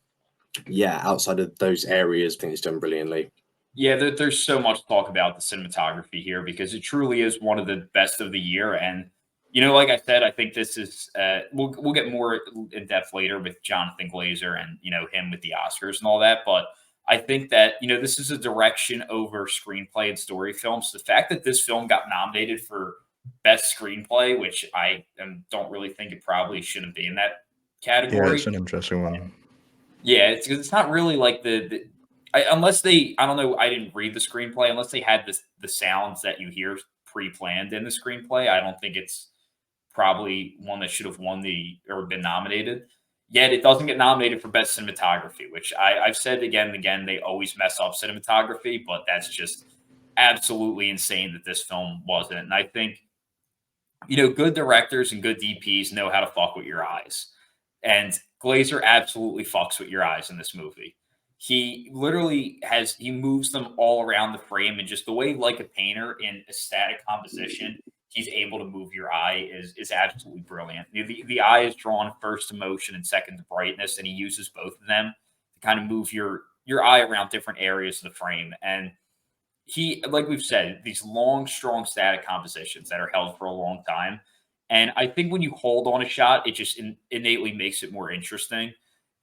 S8: outside of those areas. I think it's done brilliantly.
S7: Yeah, there's so much to talk about the cinematography here because it truly is one of the best of the year. And like I said, I think this is we'll get more in depth later with Jonathan Glazer and him with the Oscars and all that. But I think that this is a direction over screenplay and story films. The fact that this film got nominated for best screenplay, which I don't really think it probably shouldn't be in that category.
S9: Yeah, it's an interesting one.
S7: Yeah, it's not really like unless they, I don't know, I didn't read the screenplay. Unless they had the sounds that you hear pre-planned in the screenplay, I don't think it's probably one that should have won or been nominated. Yet it doesn't get nominated for best cinematography, which I've said again and again, they always mess up cinematography, but that's just absolutely insane that this film wasn't. And I think, good directors and good DPs know how to fuck with your eyes. And Glazer absolutely fucks with your eyes in this movie. He literally he moves them all around the frame, and just the way, like a painter in a static composition, he's able to move your eye is absolutely brilliant. The eye is drawn first to motion and second to brightness, and he uses both of them to kind of move your eye around different areas of the frame. And he, like we've said, these long, strong static compositions that are held for a long time. And I think when you hold on a shot, it just innately makes it more interesting.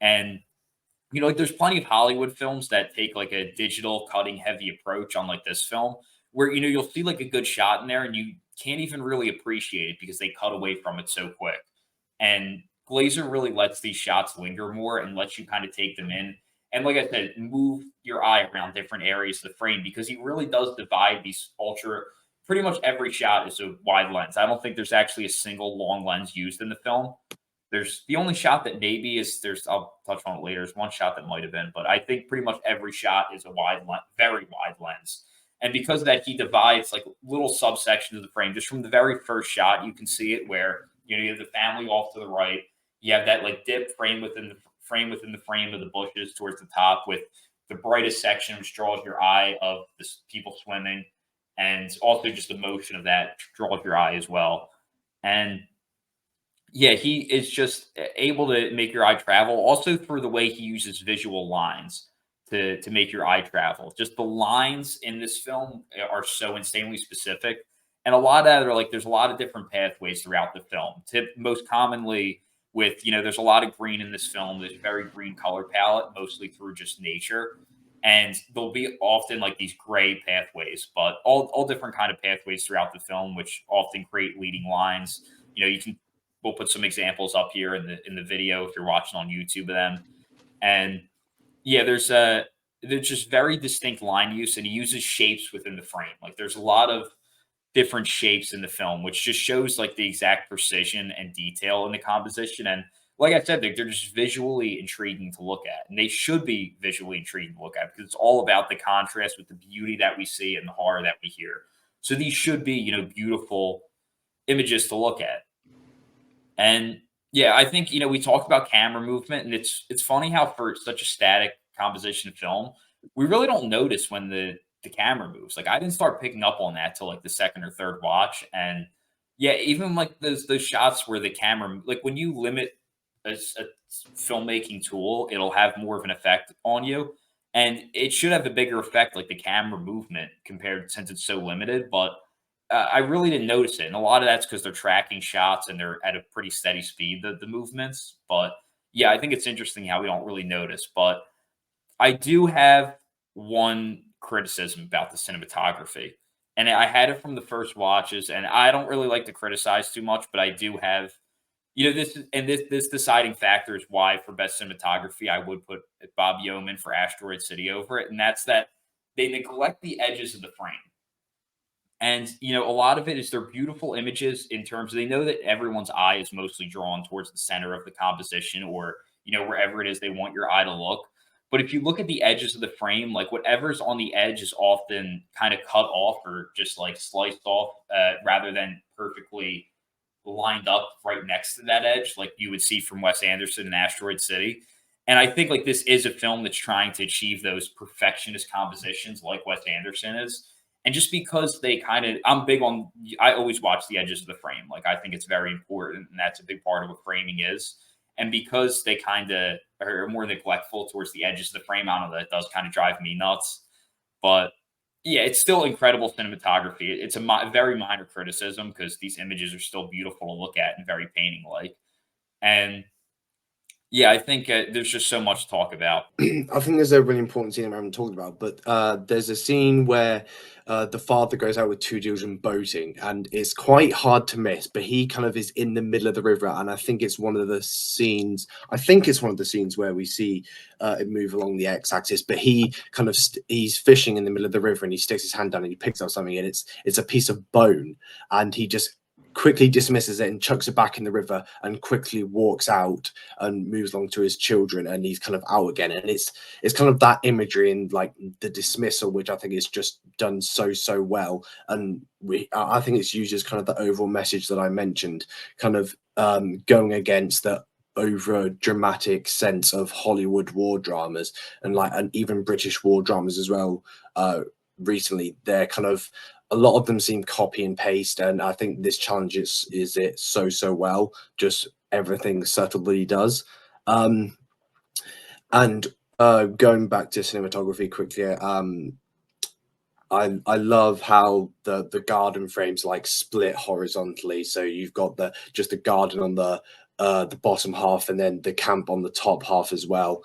S7: And like there's plenty of Hollywood films that take like a digital cutting heavy approach on like this film, where you'll see like a good shot in there and you can't even really appreciate it because they cut away from it so quick. And Glazer really lets these shots linger more and lets you kind of take them in. And like I said, move your eye around different areas of the frame, because he really does divide these pretty much every shot is a wide lens. I don't think there's actually a single long lens used in the film. There's the only shot that maybe I'll touch on it later. There's one shot that might have been, but I think pretty much every shot is a very wide lens. And because of that, he divides like little subsections of the frame. Just from the very first shot, you can see it where, you have the family off to the right. You have that like dip frame within the frame of the bushes towards the top, with the brightest section, which draws your eye, of the people swimming. And also just the motion of that draws your eye as well. And yeah, he is just able to make your eye travel, also through the way he uses visual lines to make your eye travel. Just the lines in this film are so insanely specific. And a lot of that are like, there's a lot of different pathways throughout the film. Most commonly with, there's a lot of green in this film. There's a very green color palette, mostly through just nature. And there'll be often like these gray pathways, but all different kind of pathways throughout the film, which often create leading lines. We'll put some examples up here in the video if you're watching on YouTube of them. And yeah, there's just very distinct line use, and he uses shapes within the frame. Like there's a lot of different shapes in the film, which just shows like the exact precision and detail in the composition. And like I said, they're just visually intriguing to look at, and they should be visually intriguing to look at because it's all about the contrast with the beauty that we see and the horror that we hear. So these should be, beautiful images to look at. And yeah, I think we talked about camera movement, and it's funny how for such a static composition film, we really don't notice when the camera moves. Like I didn't start picking up on that till like the second or third watch, and yeah, even like those shots where the camera, like when you limit a filmmaking tool, it'll have more of an effect on you, and it should have a bigger effect, like the camera movement compared since it's so limited, but I really didn't notice it, and a lot of that's because they're tracking shots and they're at a pretty steady speed, the movements. But yeah, I think it's interesting how we don't really notice. But I do have one criticism about the cinematography, and I had it from the first watches, and I don't really like to criticize too much, but I do have, this deciding factor is why for best cinematography I would put Bob Yeoman for Asteroid City over it, and that's that they neglect the edges of the frame. And, a lot of it is their beautiful images in terms of they know that everyone's eye is mostly drawn towards the center of the composition or, wherever it is they want your eye to look. But if you look at the edges of the frame, like whatever's on the edge is often kind of cut off or just like sliced off rather than perfectly lined up right next to that edge, like you would see from Wes Anderson in Asteroid City. And I think like this is a film that's trying to achieve those perfectionist compositions like Wes Anderson is. And just because I'm big on, I always watch the edges of the frame. Like I think it's very important, and that's a big part of what framing is. And because they kind of are more neglectful towards the edges of the frame, I don't know, that does kind of drive me nuts. But yeah, it's still incredible cinematography. It's a very minor criticism because these images are still beautiful to look at and very painting like. And yeah, I think there's just so much to talk about.
S8: I think there's a really important scene I haven't talked about, but there's a scene where the father goes out with two children boating, and it's quite hard to miss. But he kind of is in the middle of the river, and I think it's one of the scenes. I think it's one of the scenes where we see it move along the x-axis. But he kind of he's fishing in the middle of the river, and he sticks his hand down and he picks up something, and it's a piece of bone, and he just quickly dismisses it and chucks it back in the river and quickly walks out and moves along to his children, and he's kind of out again. And it's kind of that imagery and like the dismissal, which I think is just done so well. And I think it's used as kind of the overall message that I mentioned, kind of going against the over dramatic sense of Hollywood war dramas and even British war dramas as well. Recently, they're kind of, a lot of them seem copy and paste, and I think this challenges is it so well, just everything subtly does. And going back to cinematography quickly, I love how the garden frames like split horizontally, so you've got the garden on the bottom half and then the camp on the top half as well.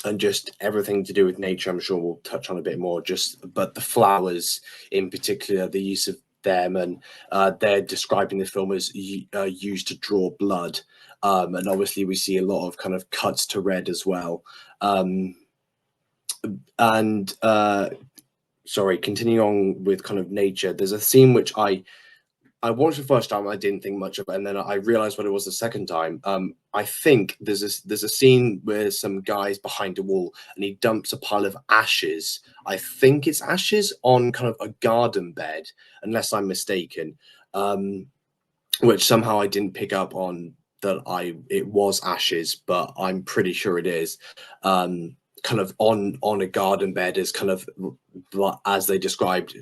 S8: And just everything to do with nature, I'm sure we'll touch on a bit more. But the flowers in particular, the use of them, and they're describing the film as used to draw blood, and obviously we see a lot of kind of cuts to red as well. Sorry, continuing on with kind of nature, there's a scene which I watched the first time, I didn't think much of it, and then I realized what it was the second time. I think there's a scene where some guy's behind a wall and he dumps a pile of ashes. I think it's ashes on kind of a garden bed, unless I'm mistaken. Which somehow I didn't pick up on that it was ashes, but I'm pretty sure it is. Kind of on a garden bed is kind of, as they described,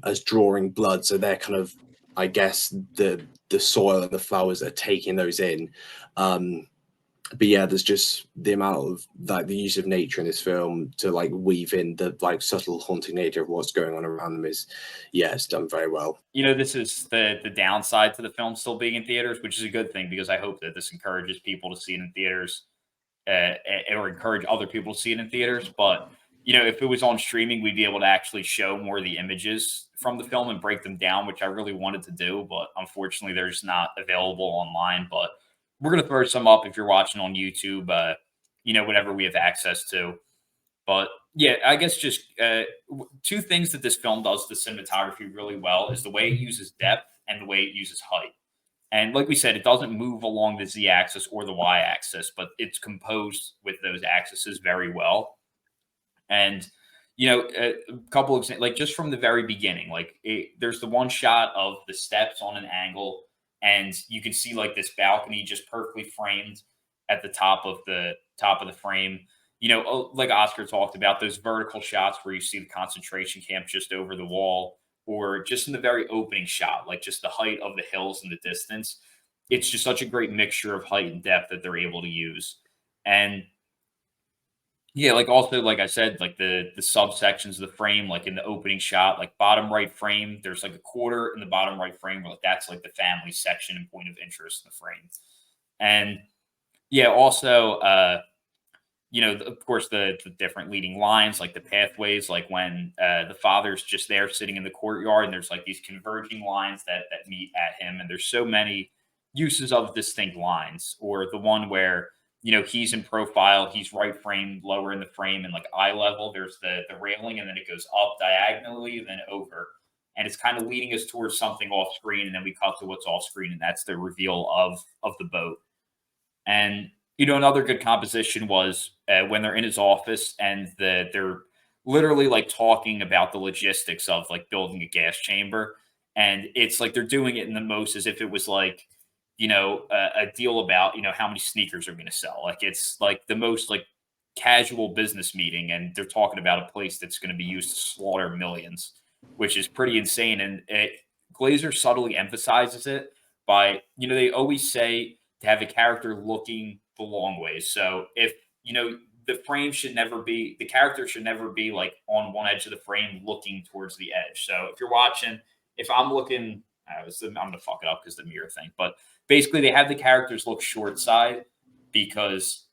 S8: as drawing blood. So they're kind of, I guess, the soil and the flowers are taking those in. But yeah, there's just the amount of the use of nature in this film to weave in the subtle haunting nature of what's going on around them is, yeah, it's done very well.
S7: This is the downside to the film still being in theaters, which is a good thing because I hope that this encourages people to see it in theaters, or encourage other people to see it in theaters. But if it was on streaming, we'd be able to actually show more of the images from the film and break them down, which I really wanted to do, but unfortunately they're just not available online. But we're going to throw some up if you're watching on YouTube, whenever we have access to. But yeah, I guess just two things that this film does the cinematography really well is the way it uses depth and the way it uses height. And like we said, it doesn't move along the z axis or the y axis, but it's composed with those axes very well. And a couple of like just from the very beginning, like there's the one shot of the steps on an angle, and you can see like this balcony just perfectly framed at the top of the frame. Like Oscar talked about, those vertical shots where you see the concentration camp just over the wall, or just in the very opening shot, like just the height of the hills in the distance. It's just such a great mixture of height and depth that they're able to use. And yeah, like also, like I said, like the subsections of the frame, like in the opening shot, like bottom right frame, there's like a quarter in the bottom right frame, where like that's like the family section and point of interest in the frame. And yeah, also of course the different leading lines, like the pathways, like when the father's just there sitting in the courtyard, and there's like these converging lines that meet at him, and there's so many uses of distinct lines, or the one where he's in profile, he's right frame, lower in the frame, and like eye level. There's the railing, and then it goes up diagonally, then over, and it's kind of leading us towards something off screen, and then we cut to what's off screen, and that's the reveal of the boat. And another good composition was when they're in his office, and they're literally like talking about the logistics of like building a gas chamber, and it's like they're doing it in the most as if it was like a deal about how many sneakers are going to sell. Like it's like the most like casual business meeting, and they're talking about a place that's going to be used to slaughter millions, which is pretty insane. And Glazer subtly emphasizes it by they always say to have a character looking the long ways. So if the character should never be like on one edge of the frame looking towards the edge. So if you're watching, if I'm looking, I'm gonna fuck it up because the mirror thing, but basically they have the characters look short side because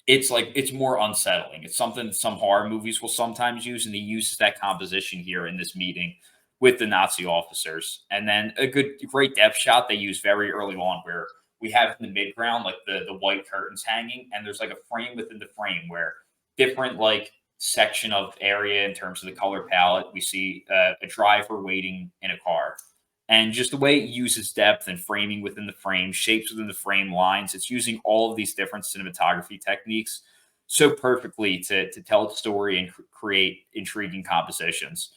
S7: it's more unsettling. It's something some horror movies will sometimes use, and he uses that composition here in this meeting with the Nazi officers. And then a great depth shot they use very early on, where we have in the mid-ground like the white curtains hanging, and there's like a frame within the frame where different like section of area in terms of the color palette. We see a driver waiting in a car, and just the way it uses depth and framing within the frame, shapes within the frame, lines. It's using all of these different cinematography techniques so perfectly to tell its story and create intriguing compositions.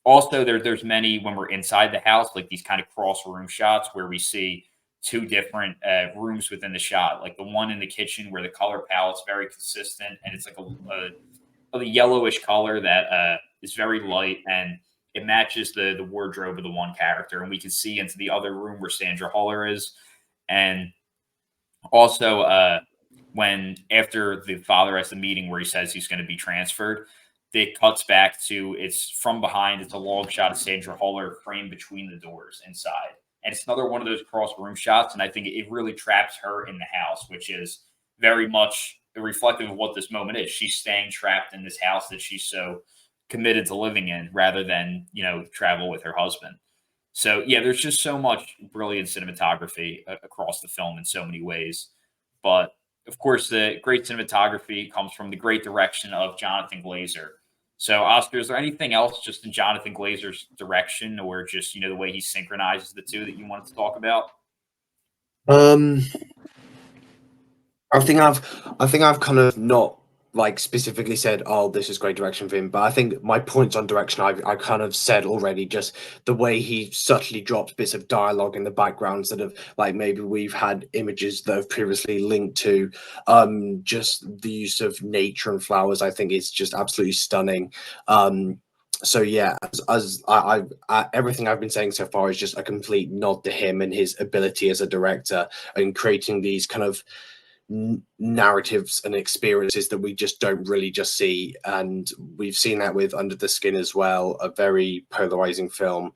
S7: Also, there's many when we're inside the house, like these kind of cross room shots where we see two different rooms within the shot, like the one in the kitchen where the color palette's very consistent, and it's like a yellowish color that is very light, and it matches the wardrobe of the one character, and we can see into the other room where Sandra Huller is. And also when after the father has the meeting where he says he's going to be transferred, it cuts back to it's from behind. It's a long shot of Sandra Huller framed between the doors inside. And it's another one of those cross room shots. And I think it really traps her in the house, which is very much reflective of what this moment is. She's staying trapped in this house that she's so committed to living in, rather than, travel with her husband. So yeah, there's just so much brilliant cinematography across the film in so many ways. But of course, the great cinematography comes from the great direction of Jonathan Glazer. So, Oscar, is there anything else just in Jonathan Glazer's direction, or just the way he synchronizes the two, that you wanted to talk about?
S8: I think I've kind of not like specifically said, oh, this is great direction for him, but I think my points on direction I kind of said already. Just the way he subtly drops bits of dialogue in the backgrounds that have like maybe we've had images that have previously linked to. Just the use of nature and flowers, I think, is just absolutely stunning. So yeah, as everything I've been saying so far is just a complete nod to him and his ability as a director and creating these kind of narratives and experiences that we just don't really just see. And we've seen that with Under the Skin as well, a very polarizing film.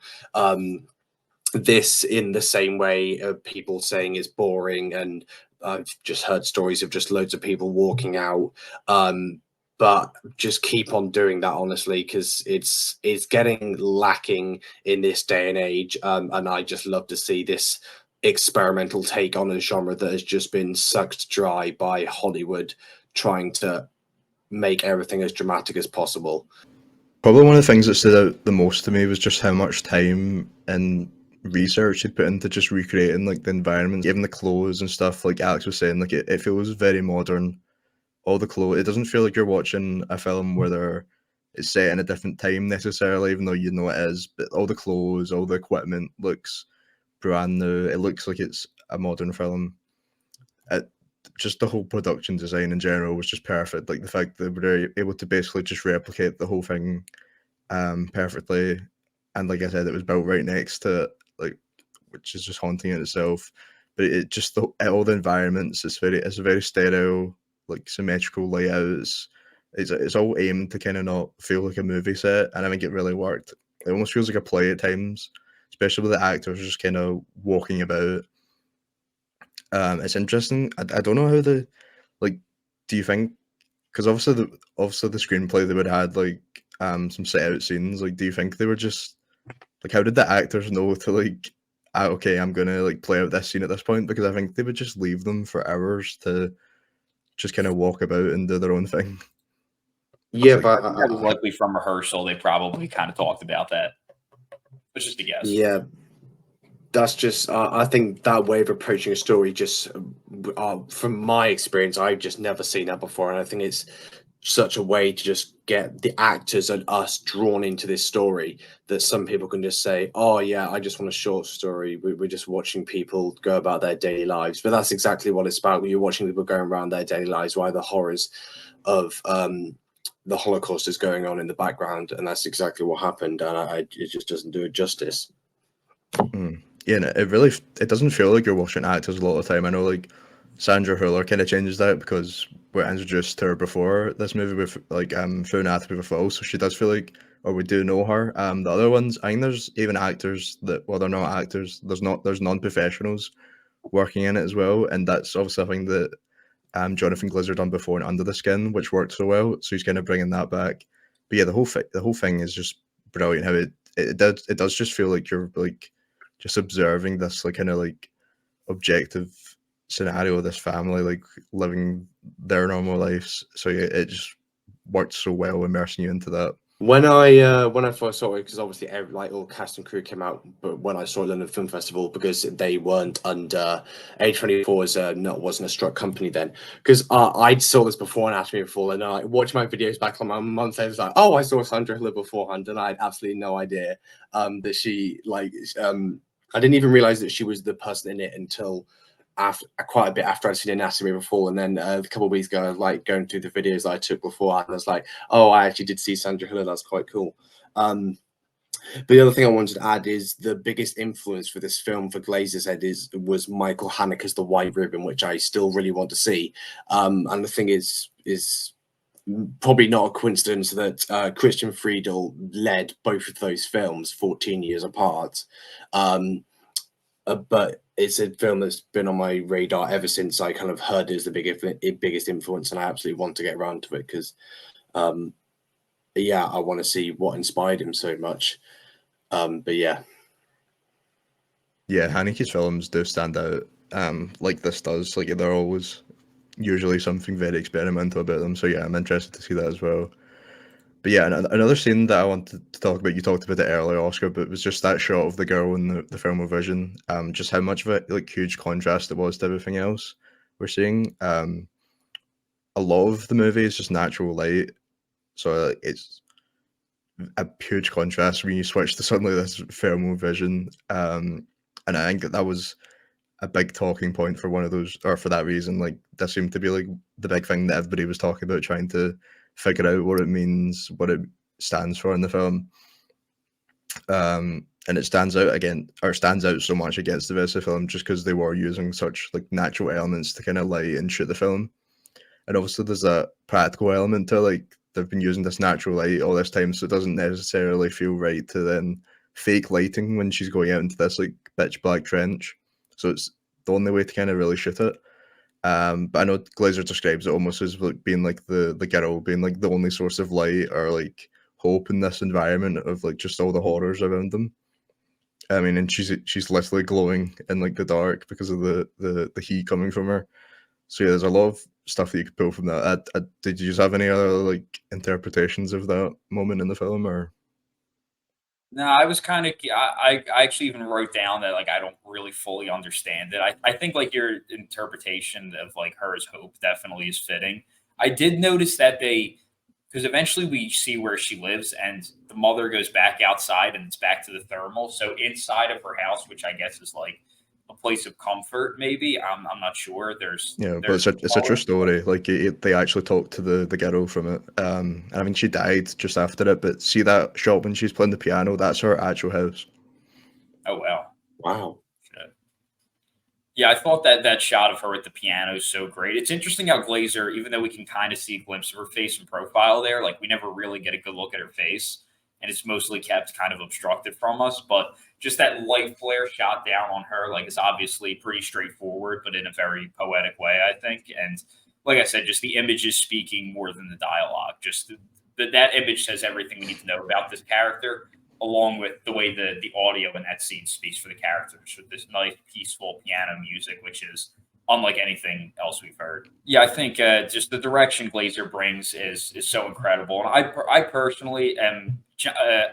S8: This in the same way of people saying it's boring, and I've just heard stories of just loads of people walking out. But just keep on doing that, honestly, because it's getting lacking in this day and age. And I just love to see this experimental take on a genre that has just been sucked dry by Hollywood trying to make everything as dramatic as possible.
S9: Probably one of the things that stood out the most to me was just how much time and research he put into just recreating like the environment, even the clothes and stuff. Like Alex was saying, like it feels very modern. All the clothes, it doesn't feel like you're watching a film where it's set in a different time necessarily, even though you know it is. But all the clothes, all the equipment looks brand new. It looks like it's a modern film. It, just the whole production design in general was just perfect. Like the fact that we were able to basically just replicate the whole thing perfectly, and like I said, it was built right next to it, like, which is just haunting in itself. But it just all the environments, it's a very sterile, like symmetrical layouts. It's all aimed to kind of not feel like a movie set, and I think it really worked. It almost feels like a play at times, especially with the actors just kind of walking about. It's interesting. I don't know how like. Do you think, because obviously the screenplay they would have had like some set out scenes. Like, do you think they were just like, how did the actors know to like, okay, I'm gonna like play out this scene at this point? Because I think they would just leave them for hours to just kind of walk about and do their own thing.
S8: Yeah,
S9: Like,
S8: but
S7: That was likely from rehearsal. They probably kind of talked about that. It's just a guess.
S8: yeah, that's just I think that way of approaching a story just from my experience, I've just never seen that before, and I think it's such a way to just get the actors and us drawn into this story that some people can just say, oh yeah, I just want a short story. We're just watching people go about their daily lives. But that's exactly what it's about. You're watching people going around their daily lives while the horrors of the Holocaust is going on in the background, and that's exactly what happened. And it just doesn't do it justice.
S9: Yeah, and it doesn't feel like you're watching actors a lot of the time. I know like Sandra Hüller kind of changes that because we're introduced to her before this movie with like Full Anatomy of a Fall, so she does feel like, or we do know her. The other ones, I think there's even actors that, well, they're not actors. There's non-professionals working in it as well, and that's obviously something that Jonathan Glazer done before in Under the Skin, which worked so well. So he's kind of bringing that back. But yeah, the whole thing is just brilliant. How it does just feel like you're like just observing this like kind of like objective scenario of this family like living their normal lives. So yeah, it just worked so well immersing you into that.
S8: When I first saw it, because obviously like all cast and crew came out, but when I saw London Film Festival, because they weren't under A24 wasn't a struck company then, because I saw this before Anatomy of a Fall, and I watched my videos back on my month. I was like, oh, I saw Sandra Hüller beforehand, and I had absolutely no idea that she I didn't even realize that she was the person in it until after quite a bit after I'd seen Anatomy before, and then a couple of weeks ago, like going through the videos that I took before, and I was like, "Oh, I actually did see Sandra Hüller. That's quite cool." But the other thing I wanted to add is the biggest influence for this film for Glazer's head was Michael Haneke's The White Ribbon, which I still really want to see. And the thing is probably not a coincidence that Christian Friedel led both of those films 14 years apart. But it's a film that's been on my radar ever since I kind of heard it as the biggest influence, and I absolutely want to get around to it because, yeah, I want to see what inspired him so much. But yeah,
S9: Haneke's films do stand out, like this does. Like they're always usually something very experimental about them. So yeah, I'm interested to see that as well. But yeah, another scene that I wanted to talk about, you talked about it earlier, Oscar, but it was just that shot of the girl in the thermal vision. Just how much of a like huge contrast it was to everything else we're seeing. A lot of the movie is just natural light, so it's a huge contrast when you switch to suddenly this thermal vision. And I think that was a big talking point for one of those, or for that reason. Like that seemed to be like the big thing that everybody was talking about, trying to figure out what it means, what it stands for in the film. And it stands out so much against the rest of the film just because they were using such like natural elements to kind of light and shoot the film. And obviously there's a practical element to like they've been using this natural light all this time, so it doesn't necessarily feel right to then fake lighting when she's going out into this like pitch black trench. So it's the only way to kind of really shoot it. But I know Glazer describes it almost as like being like the girl being like the only source of light or like hope in this environment of like just all the horrors around them. I mean, and she's literally glowing in like the dark because of the heat coming from her. So yeah, there's a lot of stuff that you could pull from that. Did you have any other like interpretations of that moment in the film, or?
S7: No, I was kind of I actually even wrote down that like I don't really fully understand it. I think like your interpretation of like her as Hope definitely is fitting. I did notice that they because eventually we see where she lives and the mother goes back outside and it's back to the thermal. So inside of her house, which I guess is like a place of comfort, maybe I'm not sure.
S9: Yeah, but
S7: There's
S9: it's a true story. Like they actually talked to the girl from it. I mean, she died just after it, but see that shot when she's playing the piano? That's her actual house.
S7: oh well.
S8: Wow.
S7: Shit. Yeah, I thought that that shot of her at the piano is so great. It's interesting how Glazer, even though we can kind of see a glimpse of her face and profile there, like we never really get a good look at her face, and it's mostly kept kind of obstructed from us. But just that light flare shot down on her, like, is obviously pretty straightforward, but in a very poetic way, I think. And like I said, just the image is speaking more than the dialogue. Just that image says everything we need to know about this character along with the way the audio in that scene speaks for the characters with this nice peaceful piano music, which is unlike anything else we've heard. Yeah, I think just the direction Glazer brings is so incredible, and I personally am.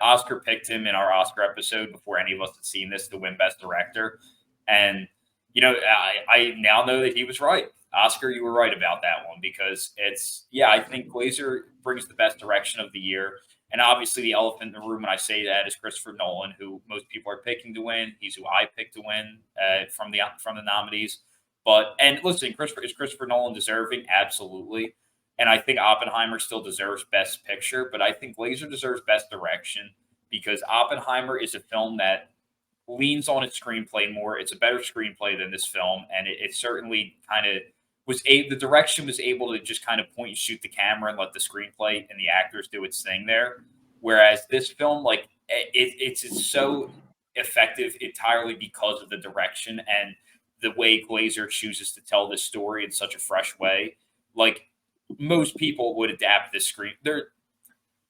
S7: Oscar picked him in our Oscar episode before any of us had seen this to win Best Director, and I now know that he was right. Oscar, you were right about that one because I think Glazer brings the best direction of the year. And obviously, the elephant in the room when I say that is Christopher Nolan, who most people are picking to win. He's who I picked to win from the nominees. But and listen, Christopher Nolan deserving? Absolutely. And I think Oppenheimer still deserves Best Picture, but I think Glazer deserves Best Direction because Oppenheimer is a film that leans on its screenplay more. It's a better screenplay than this film, and it certainly kind of the direction was able to just kind of point and shoot the camera and let the screenplay and the actors do its thing there. Whereas this film, like it's so effective entirely because of the direction and the way Glazer chooses to tell this story in such a fresh way. Like most people would adapt this screen. There,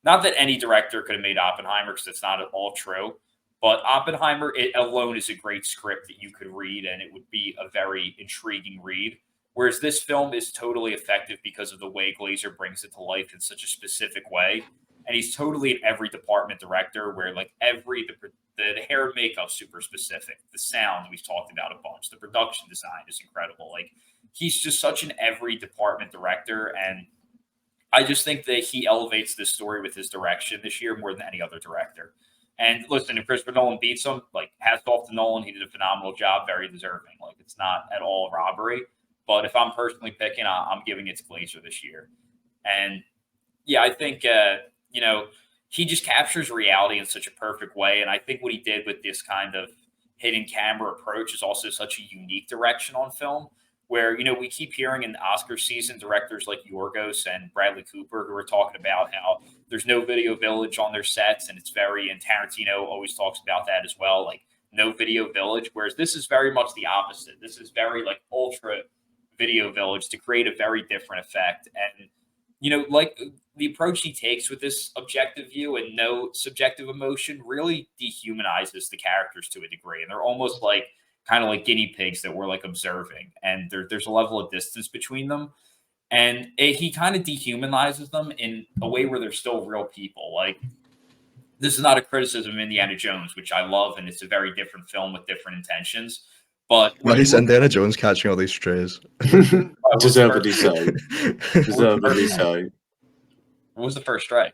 S7: not that any director could have made Oppenheimer because it's not at all true. But Oppenheimer it alone is a great script that you could read, and it would be a very intriguing read. Whereas this film is totally effective because of the way Glazer brings it to life in such a specific way, and he's totally an every department director. Where like the hair and makeup super specific, the sound we've talked about a bunch, the production design is incredible. Like he's just such an every department director, and I just think that he elevates this story with his direction this year more than any other director. And listen, if Christopher Nolan beats him, like hats off to Nolan, he did a phenomenal job, very deserving. Like it's not at all a robbery. But if I'm personally picking, I'm giving it to Glazer this year. And yeah, I think he just captures reality in such a perfect way. And I think what he did with this kind of hidden camera approach is also such a unique direction on film. Where we keep hearing in Oscar season directors like Yorgos and Bradley Cooper who are talking about how there's no video village on their sets, and it's very and Tarantino always talks about that as well, like no video village. Whereas this is very much the opposite. This is very like ultra video village to create a very different effect. And like the approach he takes with this objective view and no subjective emotion really dehumanizes the characters to a degree, and they're almost like kind of like guinea pigs that we're like observing, and there's a level of distance between them, and he kind of dehumanizes them in a way where they're still real people. Like this is not a criticism of Indiana Jones, which I love, and it's a very different film with different intentions. But when
S9: Nice Indiana Jones catching all these strays.
S8: Deservedly so. Deservedly so.
S7: What was the first strike?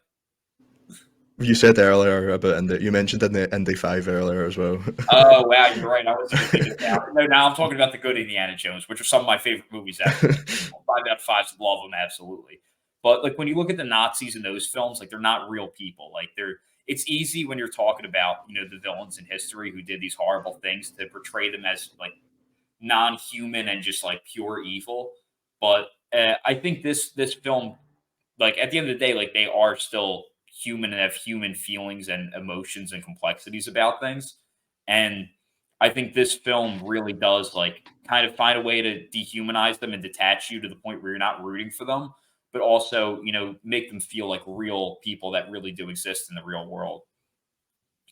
S9: You said earlier about you mentioned in the Indy 5 earlier as well.
S7: Oh wow, you're right. I was thinking about no. Now I'm talking about the good Indiana Jones, which are some of my favorite movies. Ever. 5 out of 5, love them absolutely. But like when you look at the Nazis in those films, like they're not real people. Like they're. It's easy when you're talking about the villains in history who did these horrible things to portray them as like non-human and just like pure evil. But I think this film, like at the end of the day, like they are still human and have human feelings and emotions and complexities about things. And I think this film really does like kind of find a way to dehumanize them and detach you to the point where you're not rooting for them, but also, make them feel like real people that really do exist in the real world.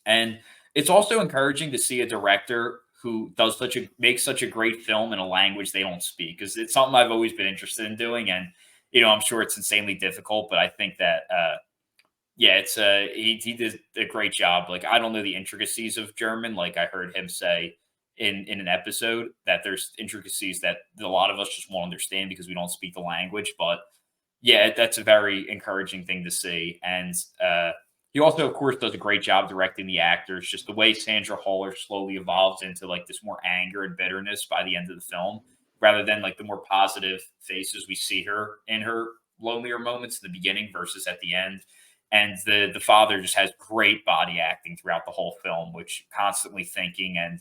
S7: And it's also encouraging to see a director who makes such a great film in a language they don't speak, because it's something I've always been interested in doing. And I'm sure it's insanely difficult, but I think that yeah, it's he did a great job. Like, I don't know the intricacies of German. Like, I heard him say in an episode that there's intricacies that a lot of us just won't understand because we don't speak the language. But yeah, that's a very encouraging thing to see. And he also, of course, does a great job directing the actors. Just the way Sandra Haller slowly evolves into like this more anger and bitterness by the end of the film, rather than like the more positive faces we see her in her lonelier moments in the beginning versus at the end. And the father just has great body acting throughout the whole film, which constantly thinking and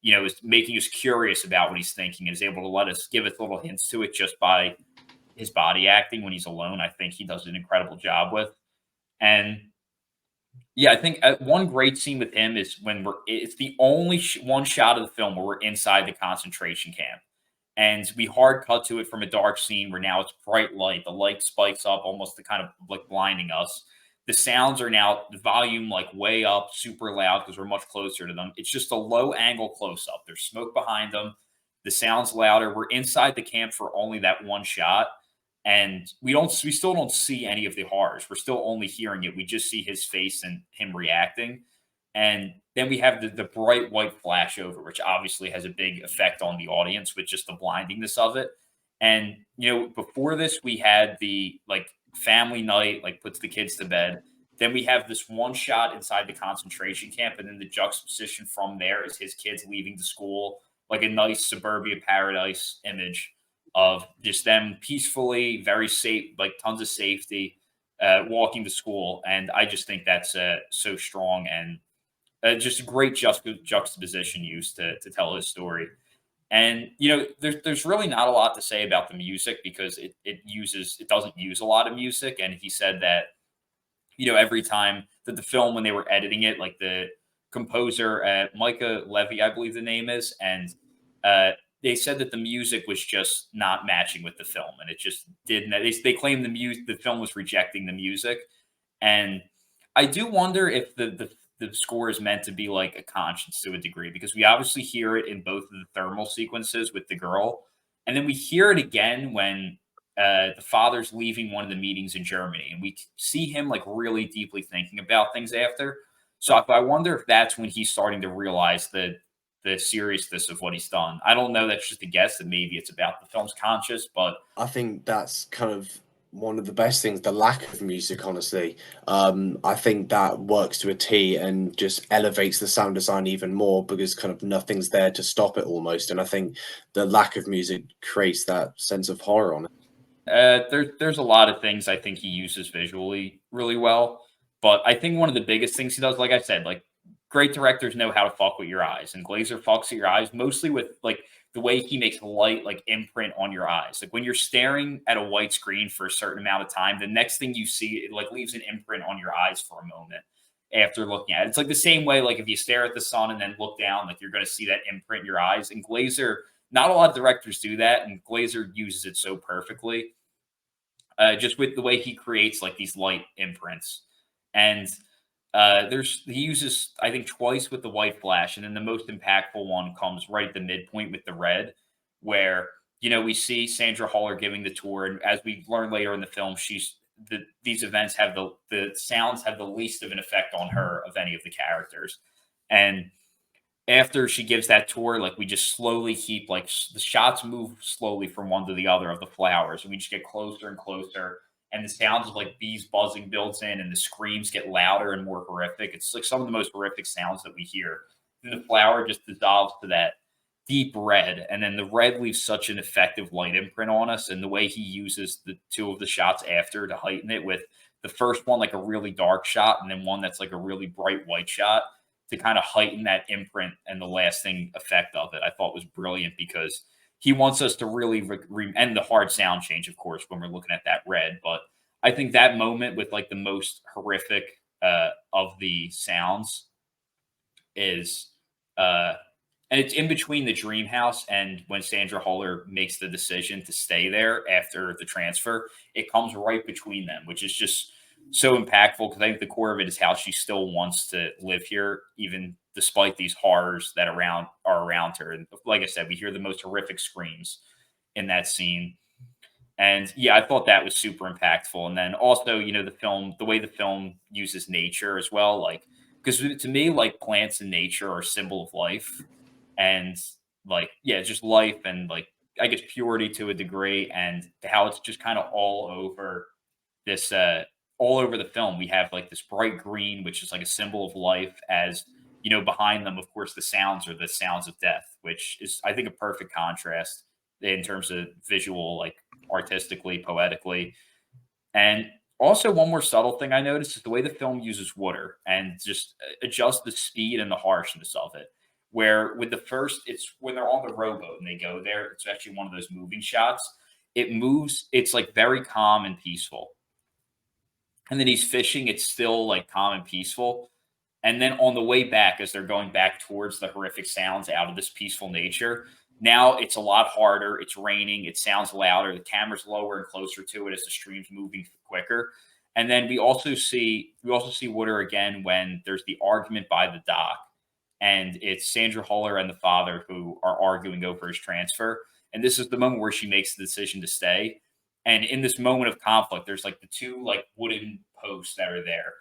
S7: is making us curious about what he's thinking, and is able to let us give us little hints to it just by his body acting when he's alone. I think he does an incredible job with. And yeah, I think one great scene with him is when it's the only one shot of the film where we're inside the concentration camp. And we hard cut to it from a dark scene where now it's bright light. The light spikes up almost to kind of like blinding us. The sounds are now the volume like way up, super loud because we're much closer to them. It's just a low angle close up. There's smoke behind them. The sound's louder. We're inside the camp for only that one shot. And we still don't see any of the horrors. We're still only hearing it. We just see his face and him reacting. And then we have the bright white flash over, which obviously has a big effect on the audience with just the blindingness of it. And, before this, we had the like family night, like puts the kids to bed. Then we have this one shot inside the concentration camp. And then the juxtaposition from there is his kids leaving the school, like a nice suburbia paradise image of just them peacefully, very safe, like tons of safety, walking to school. And I just think that's so strong and just a great juxtaposition used to tell his story. And there's really not a lot to say about the music because it doesn't use a lot of music. And he said that every time that the film, when they were editing it, like the composer Micah Levy, I believe the name is, and they said that the music was just not matching with the film, and it just didn't. They claimed the film was rejecting the music, and I do wonder if the score is meant to be like a conscience to a degree, because we obviously hear it in both of the thermal sequences with the girl, and then we hear it again when the father's leaving one of the meetings in Germany, and we see him like really deeply thinking about things after. So I wonder if that's when he's starting to realize the seriousness of what he's done. I don't know. That's just a guess that maybe it's about the film's conscious, but
S8: I think that's kind of one of the best things, the lack of music, honestly. I think that works to a T and just elevates the sound design even more because kind of nothing's there to stop it almost. And I think the lack of music creates that sense of horror on it.
S7: there's a lot of things I think he uses visually really well. But I think one of the biggest things he does, like I said, like great directors know how to fuck with your eyes, and Glazer fucks with your eyes mostly with like the way he makes light like imprint on your eyes. Like when you're staring at a white screen for a certain amount of time, the next thing you see, it like leaves an imprint on your eyes for a moment after looking at it. It's like the same way, like if you stare at the sun and then look down, like you're going to see that imprint in your eyes. And Glazer, not a lot of directors do that, and Glazer uses it so perfectly, just with the way he creates like these light imprints. And he uses, I think, twice with the white flash, and then the most impactful one comes right at the midpoint with the red, where we see Sandra Haller giving the tour, and as we learn later in the film, these events have the sounds have the least of an effect on her of any of the characters. And after she gives that tour, like we just slowly keep like the shots move slowly from one to the other of the flowers, and we just get closer and closer. And the sounds of like bees buzzing builds in, and the screams get louder and more horrific. It's like some of the most horrific sounds that we hear. And the flower just dissolves to that deep red, and then the red leaves such an effective light imprint on us. And the way he uses the two of the shots after to heighten it, with the first one like a really dark shot, and then one that's like a really bright white shot, to kind of heighten that imprint and the lasting effect of it, I thought was brilliant, because he wants us to really and the hard sound change, of course, when we're looking at that red. But I think that moment with like the most horrific of the sounds is, and it's in between the dream house and when Sandra Haller makes the decision to stay there after the transfer. It comes right between them, which is just so impactful because I think the core of it is how she still wants to live here, even despite these horrors that are around her. And like I said, we hear the most horrific screams in that scene. And yeah, I thought that was super impactful. And then also, the way the film uses nature as well, like because to me, like plants and nature are a symbol of life, and like yeah, just life and like I guess purity to a degree, and how it's just kind of this all over the film. We have like this bright green, which is like a symbol of life, as behind them, of course, the sounds are the sounds of death, which is I think a perfect contrast in terms of visual, like artistically, poetically. And also, one more subtle thing I noticed is the way the film uses water and just adjusts the speed and the harshness of it. Where with the first, it's when they're on the rowboat and they go there, it's actually one of those moving shots. It moves, it's like very calm and peaceful. And then he's fishing, it's still like calm and peaceful. And then on the way back, as they're going back towards the horrific sounds out of this peaceful nature, now it's a lot harder. It's raining. It sounds louder. The camera's lower and closer to it as the stream's moving quicker. And then we also see Wooder again when there's the argument by the dock, and it's Sandra Huller and the father who are arguing over his transfer. And this is the moment where she makes the decision to stay. And in this moment of conflict, there's like the two like wooden posts that are there.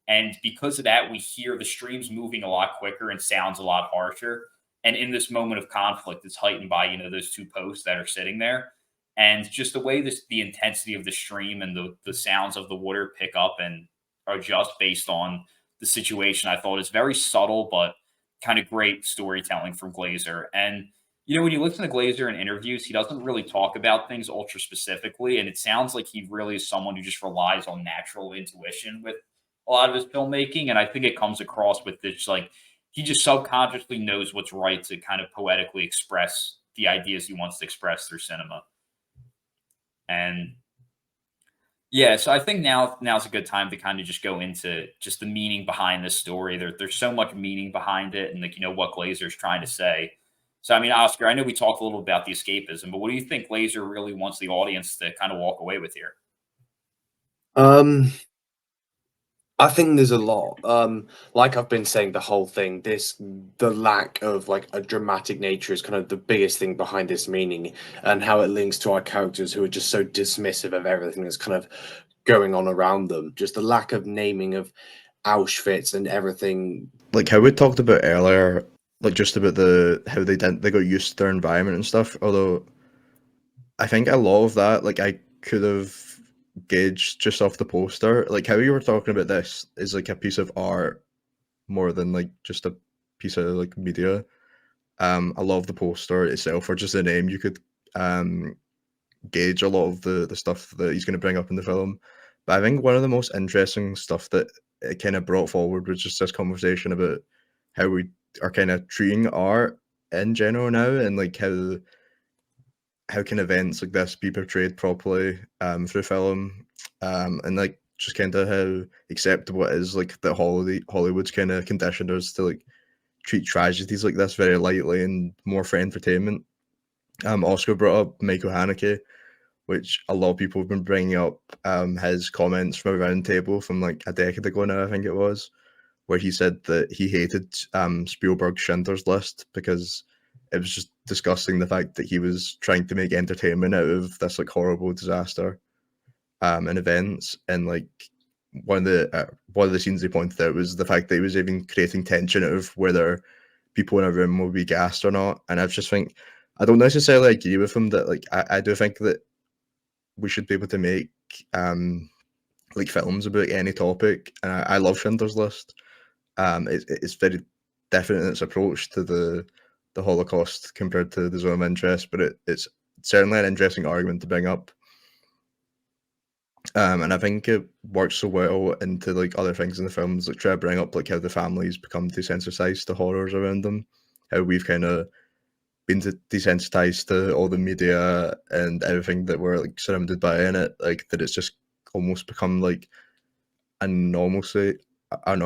S7: And because of that, we hear the streams moving a lot quicker and sounds a lot harsher. And in this moment of conflict, it's heightened by, those two posts that are sitting there. And just the way the intensity of the stream and the sounds of the water pick up and adjust based on the situation, I thought is very subtle, but kind of great storytelling from Glazer. And, when you listen to Glazer in interviews, he doesn't really talk about things ultra specifically. And it sounds like he really is someone who just relies on natural intuition with a lot of his filmmaking. And I think it comes across with this, like, he just subconsciously knows what's right to kind of poetically express the ideas he wants to express through cinema. And yeah, so I think now's a good time to kind of just go into just the meaning behind this story. There's so much meaning behind it, and like what Glazer's trying to say. So I mean, Oscar, I know we talked a little about the escapism, but what do you think Glazer really wants the audience to kind of walk away with here?
S8: I think there's a lot. Like I've been saying the whole thing, the lack of like a dramatic nature is kind of the biggest thing behind this meaning, and how it links to our characters who are just so dismissive of everything that's kind of going on around them. Just the lack of naming of Auschwitz and everything.
S9: Like how we talked about earlier, like just about how they got used to their environment and stuff. Although I think a lot of that, like I could have gauged just off the poster. Like how you were talking about this is like a piece of art more than like just a piece of like media. I love the poster itself, or just the name. You could gauge a lot of the stuff that he's going to bring up in the film. But I think one of the most interesting stuff that it kind of brought forward was just this conversation about how we are kind of treating art in general now, and like how can events like this be portrayed properly through film, and like just kind of how acceptable it is, like that Hollywood's kind of conditioned us to like treat tragedies like this very lightly and more for entertainment. Oscar brought up Michael Haneke, which a lot of people have been bringing up his comments from a round table from like a decade ago now, I think it was, where he said that he hated Spielberg's Schindler's List because it was just discussing the fact that he was trying to make entertainment out of this like horrible disaster and events. And like one of the scenes he pointed out was the fact that he was even creating tension out of whether people in a room will be gassed or not. And I just think I don't necessarily agree with him that like I do think that we should be able to make like films about any topic, and I love Schindler's List. It's very different in its approach to the Holocaust compared to the Zone of Interest, but it's certainly an interesting argument to bring up. And I think it works so well into like other things in the films, like try to bring up like how the families become desensitized to horrors around them, how we've kind of been desensitized to all the media and everything that we're like surrounded by in it, like that it's just almost become like a normalcy, a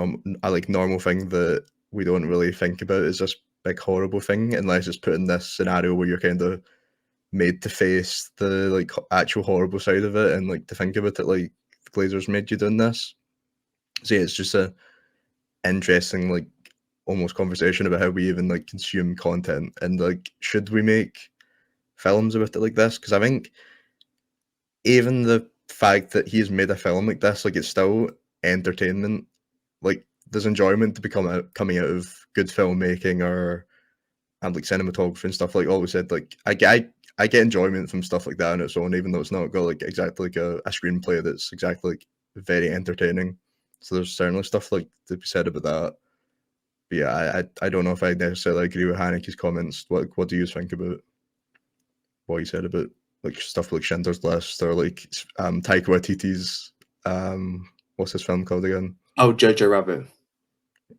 S9: like normal thing that we don't really think about as this big horrible thing, unless it's put in this scenario where you're kind of made to face the like actual horrible side of it and like to think about it like Glazer's made you doing this. So yeah, it's just a interesting, like, almost conversation about how we even like consume content, and like, should we make films about it like this? Because I think even the fact that he's made a film like this, like, it's still entertainment. Like, there's enjoyment to coming out of good filmmaking or and like cinematography and stuff. Like always said, like I get enjoyment from stuff like that on its own, even though it's not got like exactly like a screenplay that's exactly like very entertaining. So there's certainly stuff like to be said about that. But yeah, I don't know if I necessarily agree with Haneke's comments. What do you think about what he said about like stuff like Schindler's List or like Taika Waititi's what's his film called again?
S8: Oh, Jojo Rabbit.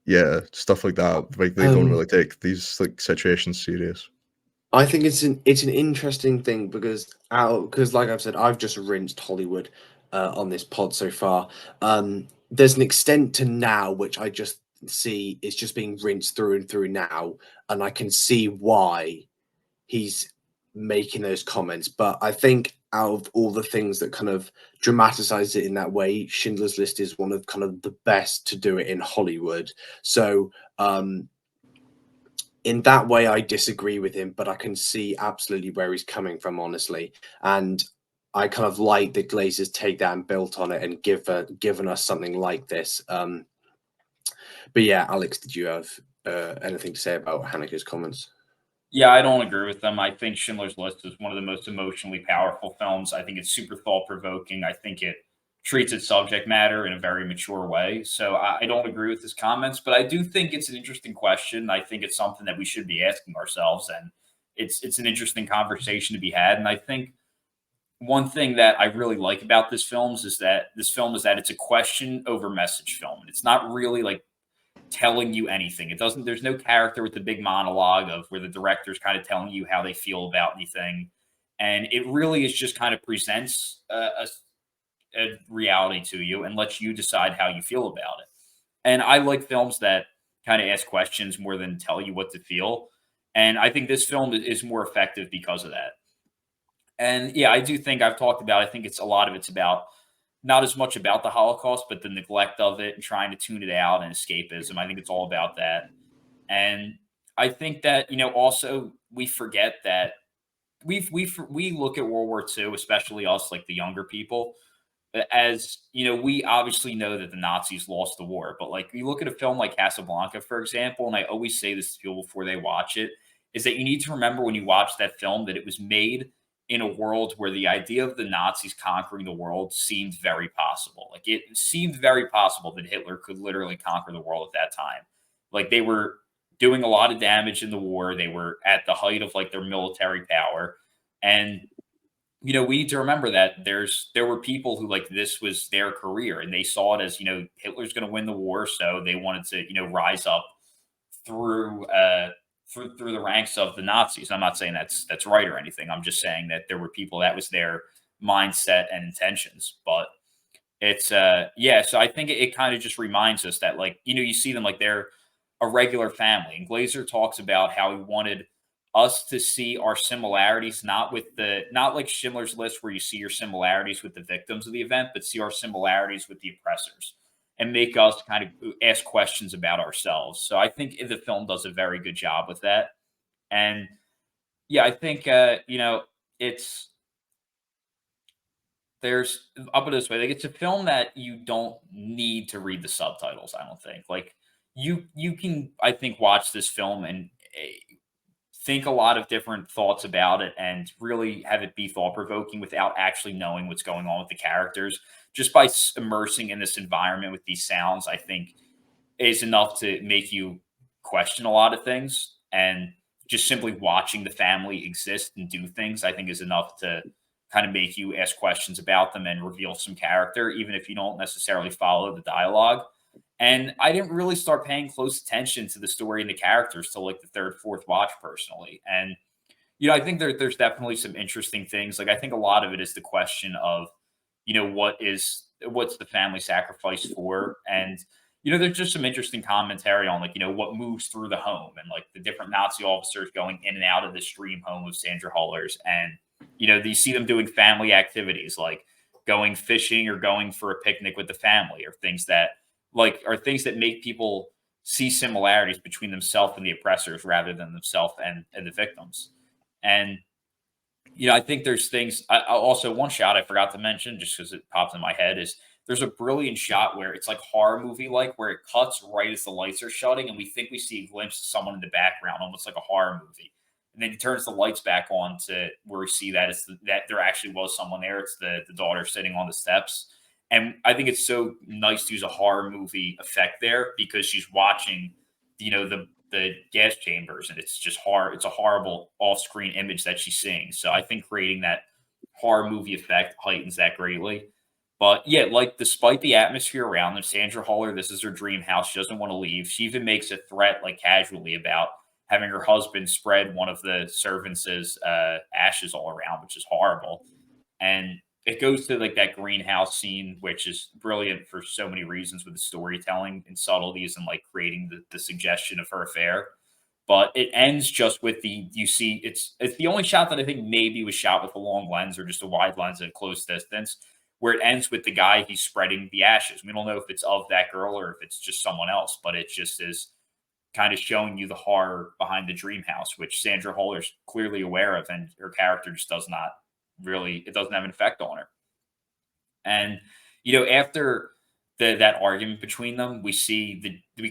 S9: Yeah, stuff like that. Like they don't really take these like situations serious.
S8: I think it's an interesting thing because like I've said, I've just rinsed Hollywood on this pod so far. There's an extent to now which I just see is just being rinsed through and through now, and I can see why he's making those comments. But I think out of all the things that kind of dramatize it in that way, Schindler's List is one of kind of the best to do it in Hollywood. So in that way, I disagree with him, but I can see absolutely where he's coming from, honestly. And I kind of like that Glazer's take that and built on it and given us something like this. But yeah, Alex, did you have anything to say about Haneke's comments?
S7: Yeah, I don't agree with them. I think Schindler's List is one of the most emotionally powerful films. I think it's super thought provoking. I think it treats its subject matter in a very mature way. So I don't agree with his comments, but I do think it's an interesting question. I think it's something that we should be asking ourselves, and it's an interesting conversation to be had. And I think one thing that I really like about this film is that it's a question over message film. It's not really like telling you anything. It doesn't. There's no character with the big monologue of where the director's kind of telling you how they feel about anything, and it really is just kind of presents a reality to you and lets you decide how you feel about it. And I like films that kind of ask questions more than tell you what to feel. And I think this film is more effective because of that. And yeah, I do think I've talked about. I think it's a lot of it's about not as much about the Holocaust, but the neglect of it and trying to tune it out and escapism. I think it's all about that. And I think that, also we forget that we look at World War II, especially us, like the younger people, as we obviously know that the Nazis lost the war, but like you look at a film like Casablanca, for example, and I always say this to people before they watch it, is that you need to remember when you watch that film that it was made in a world where the idea of the Nazis conquering the world seemed very possible. Like it seemed very possible that Hitler could literally conquer the world at that time. Like they were doing a lot of damage in the war. They were at the height of like their military power. And we need to remember that there were people who like this was their career and they saw it as, Hitler's going to win the war. So they wanted to, rise up through, through the ranks of the Nazis. I'm not saying that's right or anything. I'm just saying that there were people that was their mindset and intentions, but it's yeah. So I think it kind of just reminds us that like, you see them like they're a regular family. And Glazer talks about how he wanted us to see our similarities, not like Schindler's List, where you see your similarities with the victims of the event, but see our similarities with the oppressors and make us kind of ask questions about ourselves. So I think the film does a very good job with that. And yeah, I think, it's, I'll put it this way, like it's a film that you don't need to read the subtitles. I don't think like you can, I think, watch this film and think a lot of different thoughts about it and really have it be thought provoking without actually knowing what's going on with the characters. Just by immersing in this environment with these sounds, I think is enough to make you question a lot of things. And just simply watching the family exist and do things, I think, is enough to kind of make you ask questions about them and reveal some character, even if you don't necessarily follow the dialogue. And I didn't really start paying close attention to the story and the characters till like the third, fourth watch personally. And, I think there's definitely some interesting things. Like I think a lot of it is the question of, what's the family sacrifice for? And, there's just some interesting commentary on like, what moves through the home and like the different Nazi officers going in and out of this dream home of Sandra Huller's. And, you see them doing family activities like going fishing or going for a picnic with the family or things that like are things that make people see similarities between themselves and the oppressors rather than themselves and the victims. And I think there's things. Also, one shot I forgot to mention, just because it popped in my head, is there's a brilliant shot where it's like horror movie like, where it cuts right as the lights are shutting, and we think we see a glimpse of someone in the background, almost like a horror movie. And then he turns the lights back on to where we see that that there actually was someone there. It's the daughter sitting on the steps, and I think it's so nice to use a horror movie effect there because she's watching, the gas chambers, and it's just hard. It's a horrible off-screen image that she's seeing. So I think creating that horror movie effect heightens that greatly. But yeah, like despite the atmosphere around them, Sandra Huller, this is her dream house. She doesn't want to leave. She even makes a threat, like casually, about having her husband spread one of the servants' ashes all around, which is horrible. And it goes to like that greenhouse scene, which is brilliant for so many reasons with the storytelling and subtleties and like creating the suggestion of her affair. But it ends just with you see it's the only shot that I think maybe was shot with a long lens or just a wide lens at close distance, where it ends with the guy he's spreading the ashes. We don't know if it's of that girl or if it's just someone else, but it just is kind of showing you the horror behind the dream house, which Sandra Huller's clearly aware of, and her character just does not really, it doesn't have an effect on her. And after that argument between them, we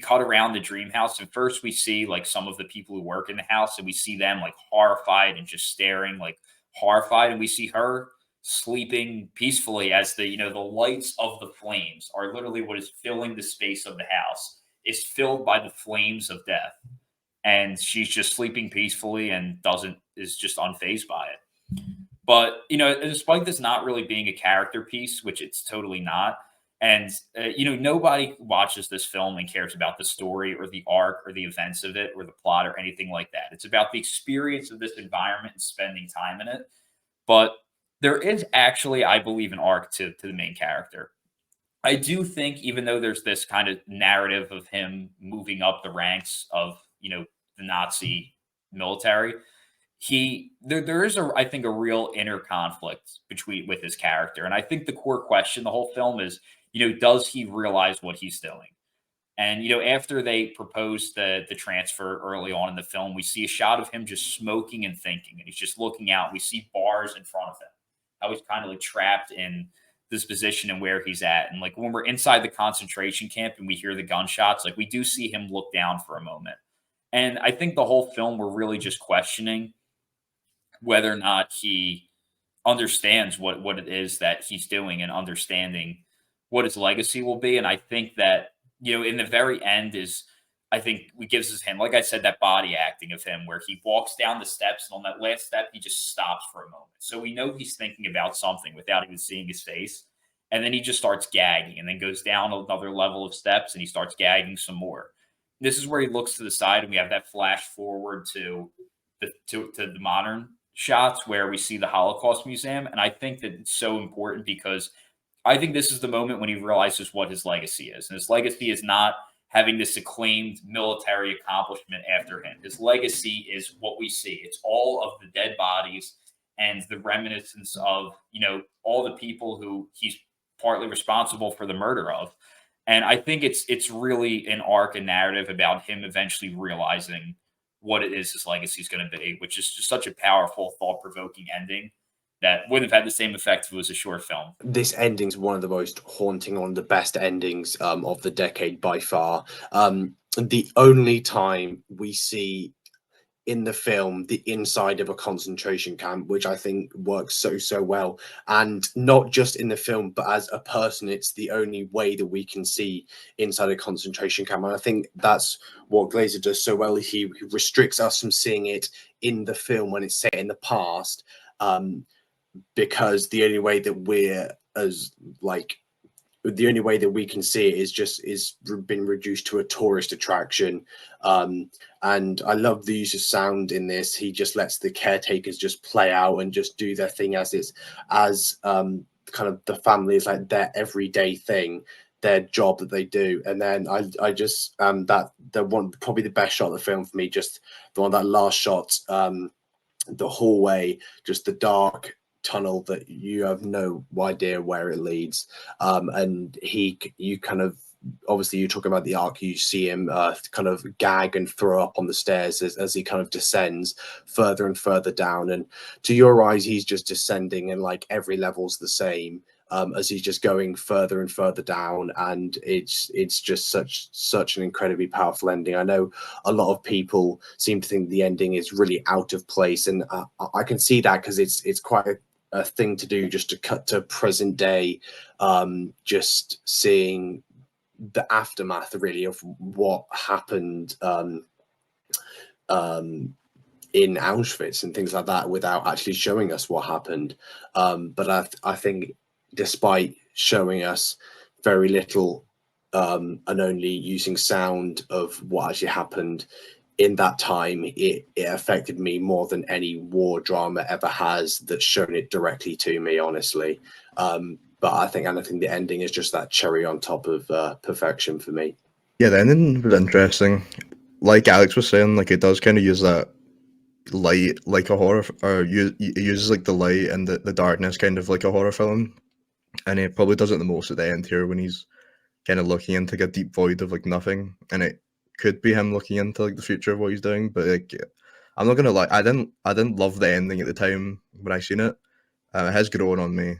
S7: cut around the dream house, and first we see like some of the people who work in the house, and we see them like horrified and just staring like horrified, and we see her sleeping peacefully as the lights of the flames are literally what is filling the space of the house. Is filled by the flames of death, and she's just sleeping peacefully and is just unfazed by it. But despite this not really being a character piece, which it's totally not, and nobody watches this film and cares about the story or the arc or the events of it or the plot or anything like that. It's about the experience of this environment and spending time in it. But there is actually, I believe, an arc to the main character. I do think, even though there's this kind of narrative of him moving up the ranks of, the Nazi military, there is I think a real inner conflict with his character. And I think the core question the whole film is, does he realize what he's doing? And after they propose the transfer early on in the film, we see a shot of him just smoking and thinking, and he's just looking out. We see bars in front of him. How he's kind of like trapped in this position and where he's at. And like when we're inside the concentration camp and we hear the gunshots, like we do see him look down for a moment. And I think the whole film we're really just questioning whether or not he understands what it is that he's doing and understanding what his legacy will be. And I think that, in the very end I think we gives us him, like I said, that body acting of him where he walks down the steps and on that last step, he just stops for a moment. So we know he's thinking about something without even seeing his face. And then he just starts gagging and then goes down another level of steps and he starts gagging some more. This is where he looks to the side and we have that flash forward to the modern shots where we see the Holocaust Museum. And I think that it's so important because I think this is the moment when he realizes what his legacy is. And his legacy is not having this acclaimed military accomplishment after him. His legacy is what we see. It's all of the dead bodies and the reminiscence of, all the people who he's partly responsible for the murder of. And I think it's really an arc and narrative about him eventually realizing what it is his legacy is going to be, which is just such a powerful, thought-provoking ending that wouldn't have had the same effect if it was a short film.
S8: This ending's one of the most haunting, one of the best endings of the decade by far. The only time we see in the film the inside of a concentration camp, which I think works so well, and not just in the film but as a person, it's the only way that we can see inside a concentration camp. And I think that's what Glazer does so well. He restricts us from seeing it in the film when it's set in the past, because the only way that we can see it is been reduced to a tourist attraction. And I love the use of sound in this. He just lets the caretakers just play out and just do their thing as kind of the family is like their everyday thing, their job that they do. And then I just that the one, probably the best shot of the film for me, just that last shot, the hallway, just the dark tunnel that you have no idea where it leads, and you kind of obviously you talk about the arc, you see him kind of gag and throw up on the stairs as he kind of descends further and further down, and to your eyes he's just descending and like every level's the same, as he's just going further and further down, and it's just such an incredibly powerful ending. I know a lot of people seem to think the ending is really out of place, and I can see that because it's quite a thing to do, just to cut to present day, just seeing the aftermath really of what happened in Auschwitz and things like that, without actually showing us what happened. But I think despite showing us very little, and only using sound of what actually happened in that time, it affected me more than any war drama ever has that's shown it directly to me, honestly. But I think the ending is just that cherry on top of perfection for me.
S9: Yeah, the ending was interesting. Like Alex was saying, like it does kind of use that light like a horror, or it uses like the light and the darkness kind of like a horror film, and it probably does it the most at the end here when he's kind of looking into like a deep void of like nothing, and it could be him looking into like the future of what he's doing. But like, I'm not gonna lie, I didn't love the ending at the time when I seen it. It has grown on me.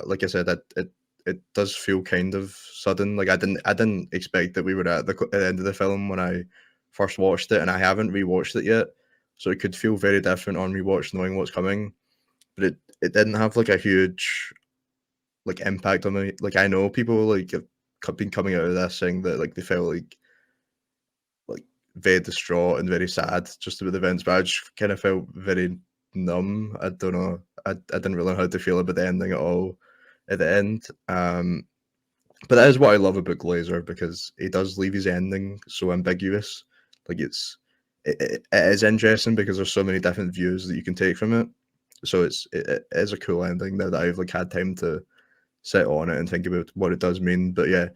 S9: Like I said, it does feel kind of sudden. Like I didn't expect that we were at the end of the film when I first watched it, and I haven't rewatched it yet, so it could feel very different on rewatch knowing what's coming. But it didn't have like a huge like impact on me. Like I know people like have been coming out of this saying that like they felt like very distraught and very sad just about the events, but I just kind of felt very numb. I don't know. I didn't really know how to feel about the ending at all at the end. But that is what I love about Glazer, because he does leave his ending so ambiguous. Like it is interesting because there's so many different views that you can take from it. So it is a cool ending now that I've like had time to sit on it and think about what it does mean. But yeah,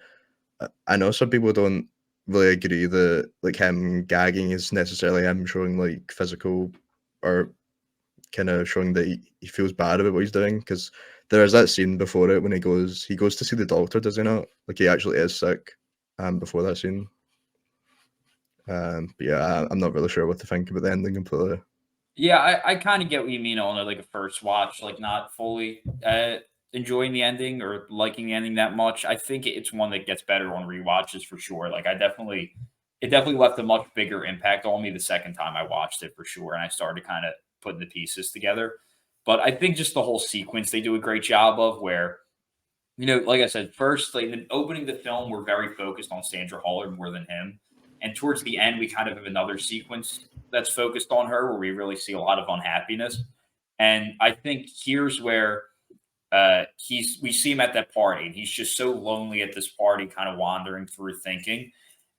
S9: I know some people don't really agree that like him gagging is necessarily him showing like physical, or kind of showing that he feels bad about what he's doing, because there is that scene before it when he goes to see the doctor, does he not? Like he actually is sick before that scene. But yeah, I'm not really sure what to think about the ending completely.
S7: Yeah, I kind of get what you mean on like a first watch, like not fully enjoying the ending or liking the ending that much. I think it's one that gets better on rewatches for sure. Like it definitely left a much bigger impact on me the second time I watched it for sure, and I started kind of putting the pieces together. But I think just the whole sequence they do a great job of, where like I said, first, like in opening the film, we're very focused on Sandra Huller more than him. And towards the end, we kind of have another sequence that's focused on her where we really see a lot of unhappiness. And I think here's where we see him at that party, and he's just so lonely at this party, kind of wandering through thinking.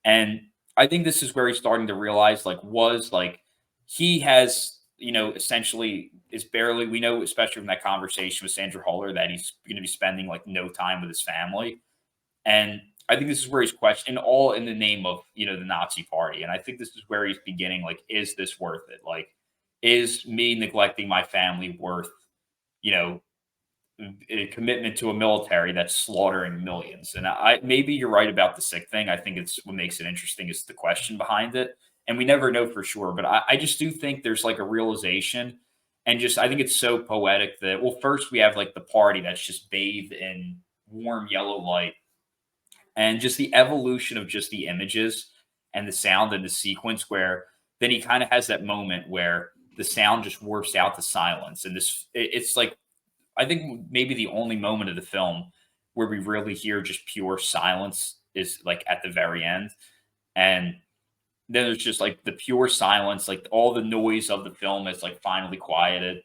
S7: And I think this is where he's starting to realize, he has, essentially is barely, we know, especially from that conversation with Sandra Huller, that he's going to be spending like no time with his family. And I think this is where he's questioning, all in the name of, the Nazi party. And I think this is where he's beginning, like, is this worth it? Like, is me neglecting my family worth, you know, a commitment to a military that's slaughtering millions? And maybe you're right about the sick thing. I think it's what makes it interesting is the question behind it. And we never know for sure, but I just do think there's like a realization, and just I think it's so poetic that, well, first we have like the party that's just bathed in warm yellow light, and just the evolution of just the images and the sound and the sequence, where then he kind of has that moment where the sound just warps out to silence, and it's like, I think maybe the only moment of the film where we really hear just pure silence is like at the very end. And then there's just like the pure silence, like all the noise of the film is like finally quieted.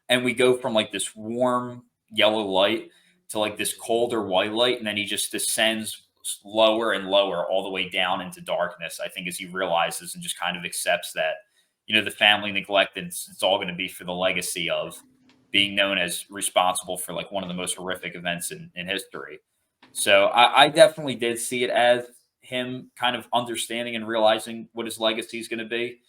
S7: And we go from like this warm yellow light to like this colder white light. And then he just descends lower and lower all the way down into darkness, I think, as he realizes and just kind of accepts that, the family neglected, it's all going to be for the legacy of being known as responsible for like one of the most horrific events in history. So I definitely did see it as him kind of understanding and realizing what his legacy is going to be.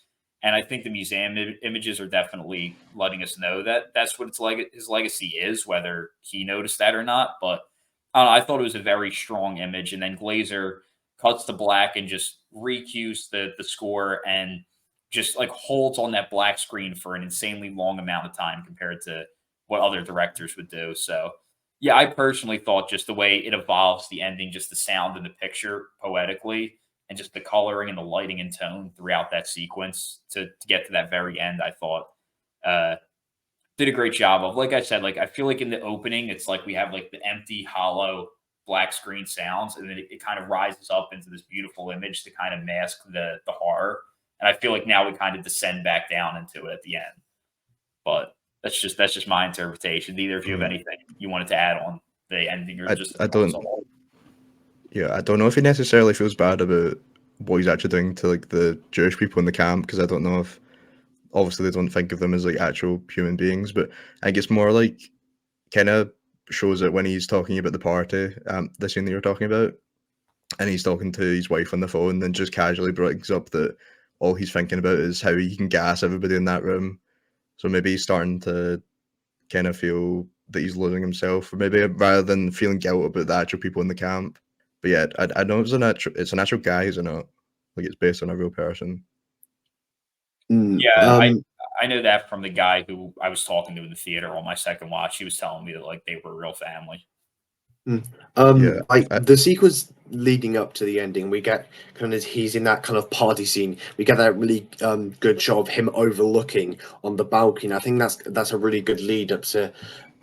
S7: And I think the museum images are definitely letting us know that that's what his legacy is, whether he noticed that or not. But I thought it was a very strong image, and then Glazer cuts to black and just recues the score and just like holds on that black screen for an insanely long amount of time compared to what other directors would do. So yeah, I personally thought just the way it evolves, the ending, just the sound and the picture poetically, and just the coloring and the lighting and tone throughout that sequence to get to that very end, I thought uh, did a great job of. Like I said, like I feel like in the opening, it's like we have like the empty, hollow black screen sounds, and then it kind of rises up into this beautiful image to kind of mask the horror. And I feel like now we kind of descend back down into it at the end. But that's just my interpretation. Neither of you have
S9: Mm.
S7: anything you wanted to add on the ending or just the
S9: I
S7: film as
S9: don't.
S7: a whole?
S9: Yeah, I don't know if he necessarily feels bad about what he's actually doing to like the Jewish people in the camp, because I don't know if obviously they don't think of them as like actual human beings, but I think it's more like kind of shows it when he's talking about the party, the scene that you're talking about, and he's talking to his wife on the phone, and just casually brings up that all he's thinking about is how he can gas everybody in that room. So maybe he's starting to kind of feel that he's losing himself, or maybe rather than feeling guilt about the actual people in the camp. But yeah, I know it's an actual guy, isn't it? Like it's based on a real person.
S8: Mm,
S7: Yeah, I know that from the guy who I was talking to in the theater on my second watch. He was telling me that like they were a real family.
S9: Yeah,
S8: like the sequence leading up to the ending, we get kind of he's in that kind of party scene. We get that really good shot of him overlooking on the balcony. I think that's a really good lead up to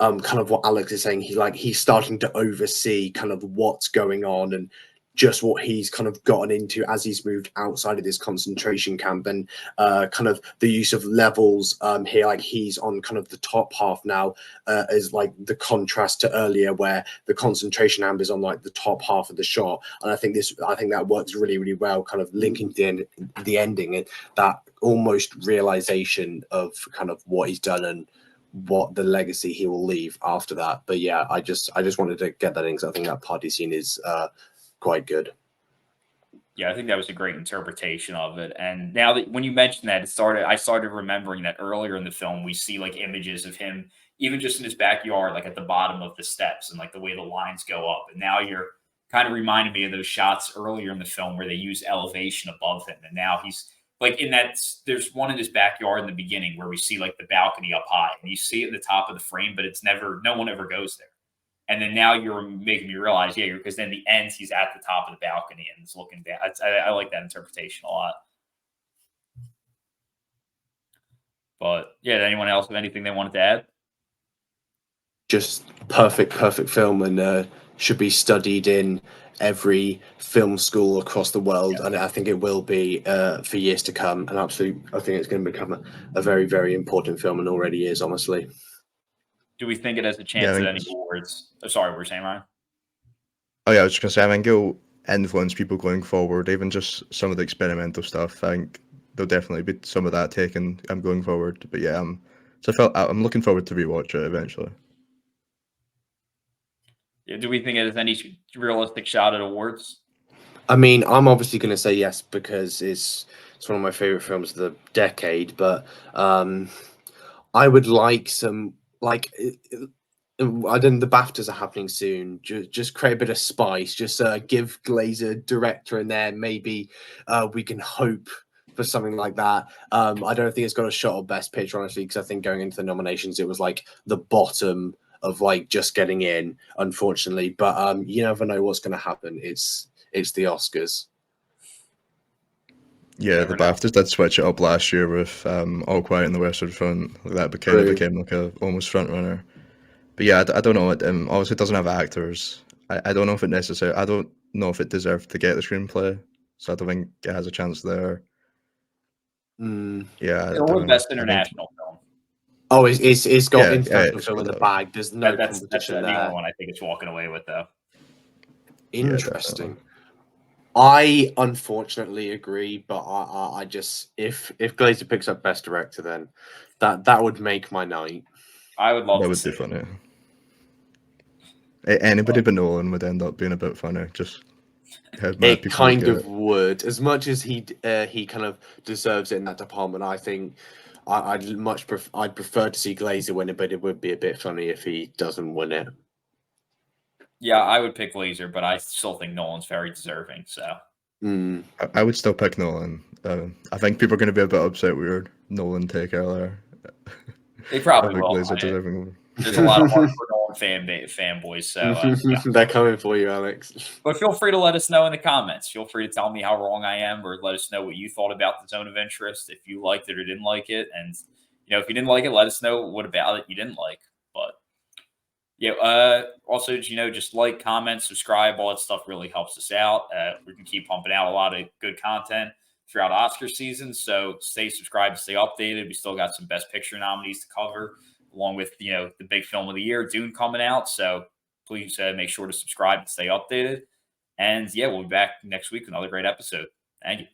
S8: kind of what Alex is saying. He's starting to oversee kind of what's going on and just what he's kind of gotten into as he's moved outside of this concentration camp, and kind of the use of levels here. Like he's on kind of the top half now, is like the contrast to earlier where the concentration camp is on like the top half of the shot. And I think that works really, really well, kind of linking to the ending and that almost realization of kind of what he's done and what the legacy he will leave after that. But yeah, I just wanted to get that in because I think that party scene is quite good.
S7: Yeah, I think that was a great interpretation of it. And now that when you mentioned that, I started remembering that earlier in the film we see like images of him even just in his backyard, like at the bottom of the steps and like the way the lines go up. And now you're kind of reminding me of those shots earlier in the film where they use elevation above him. And now he's like in that there's one in his backyard in the beginning where we see like the balcony up high and you see it at the top of the frame, but it's never no one ever goes there. And then now you're making me realize, yeah, because then the end he's at the top of the balcony and is looking down. I like that interpretation a lot. But yeah, did anyone else have anything they wanted to add?
S8: Just perfect film, and should be studied in every film school across the world. And I think it will be for years to come. And absolutely, I think it's going to become a very, very important film, and already is, honestly.
S7: Do we think it has a
S9: yeah.
S7: chance at any awards? Oh, sorry, we're saying, Ryan.
S9: Oh yeah, I was just gonna say, I think it'll influence people going forward, even just some of the experimental stuff. I think there'll definitely be some of that taken going forward. But yeah, I'm looking forward to rewatch it eventually.
S7: Yeah, do we think it has any realistic shot at awards?
S8: I mean, I'm obviously going to say yes because it's one of my favorite films of the decade. But I would like some I don't. The BAFTAs are happening soon. Just create a bit of spice. Just give Glazer director in there. Maybe we can hope for something like that. I don't think it's got a shot of best picture, honestly, because I think going into the nominations, it was like the bottom of like just getting in, unfortunately. But you never know what's going to happen. It's the Oscars.
S9: Yeah, the
S7: Never know.
S9: BAFTAs did switch it up last year with All Quiet on the Western Front. Like that kind of
S8: True.
S9: became like a almost front runner. But yeah, I don't know. It obviously doesn't have actors. I don't know if it necessarily. I don't know if it deserved to get the screenplay. So I don't think it has a chance there.
S8: Mm.
S9: Yeah, I
S7: It'll
S9: don't
S7: win
S9: know.
S7: best
S9: I think
S7: international film.
S8: Oh, it's got
S9: yeah,
S8: international
S9: it's
S8: film
S9: got
S8: in the
S9: that.
S8: bag. There's no
S7: That's
S8: competition
S7: the only
S8: there.
S7: one I think it's walking away with, though.
S9: Yeah,
S8: Interesting.
S9: definitely.
S8: I unfortunately agree, but I just if Glazer picks up best director, then that would make my night.
S7: I would love
S9: That
S7: to
S9: would
S7: see
S9: be
S7: it.
S9: funny. Anybody but Nolan would end up being a bit funny. Just how mad
S8: It
S9: people would
S8: kind
S9: get.
S8: of would, as much as he kind of deserves it in that department. I think I'd prefer to see Glazer win it, but it would be a bit funny if he doesn't win it.
S7: Yeah, I would pick Glazer, but I still think Nolan's very deserving. So
S9: I would still pick Nolan. I think people are going to be a bit upset with your Nolan take earlier.
S7: they probably
S9: I think
S7: will.
S9: Glazer deserving.
S7: There's a lot of hardcore Nolan fanboys. So yeah.
S8: They're coming for you, Alex.
S7: But feel free to let us know in the comments. Feel free to tell me how wrong I am, or let us know what you thought about the Zone of Interest, if you liked it or didn't like it. And if you didn't like it, let us know what about it you didn't like. But yeah, also, just like, comment, subscribe, all that stuff really helps us out. We can keep pumping out a lot of good content throughout Oscar season. So stay subscribed, stay updated. We still got some Best Picture nominees to cover, along with the big film of the year, Dune, coming out. So please make sure to subscribe and stay updated. And yeah, we'll be back next week with another great episode. Thank you.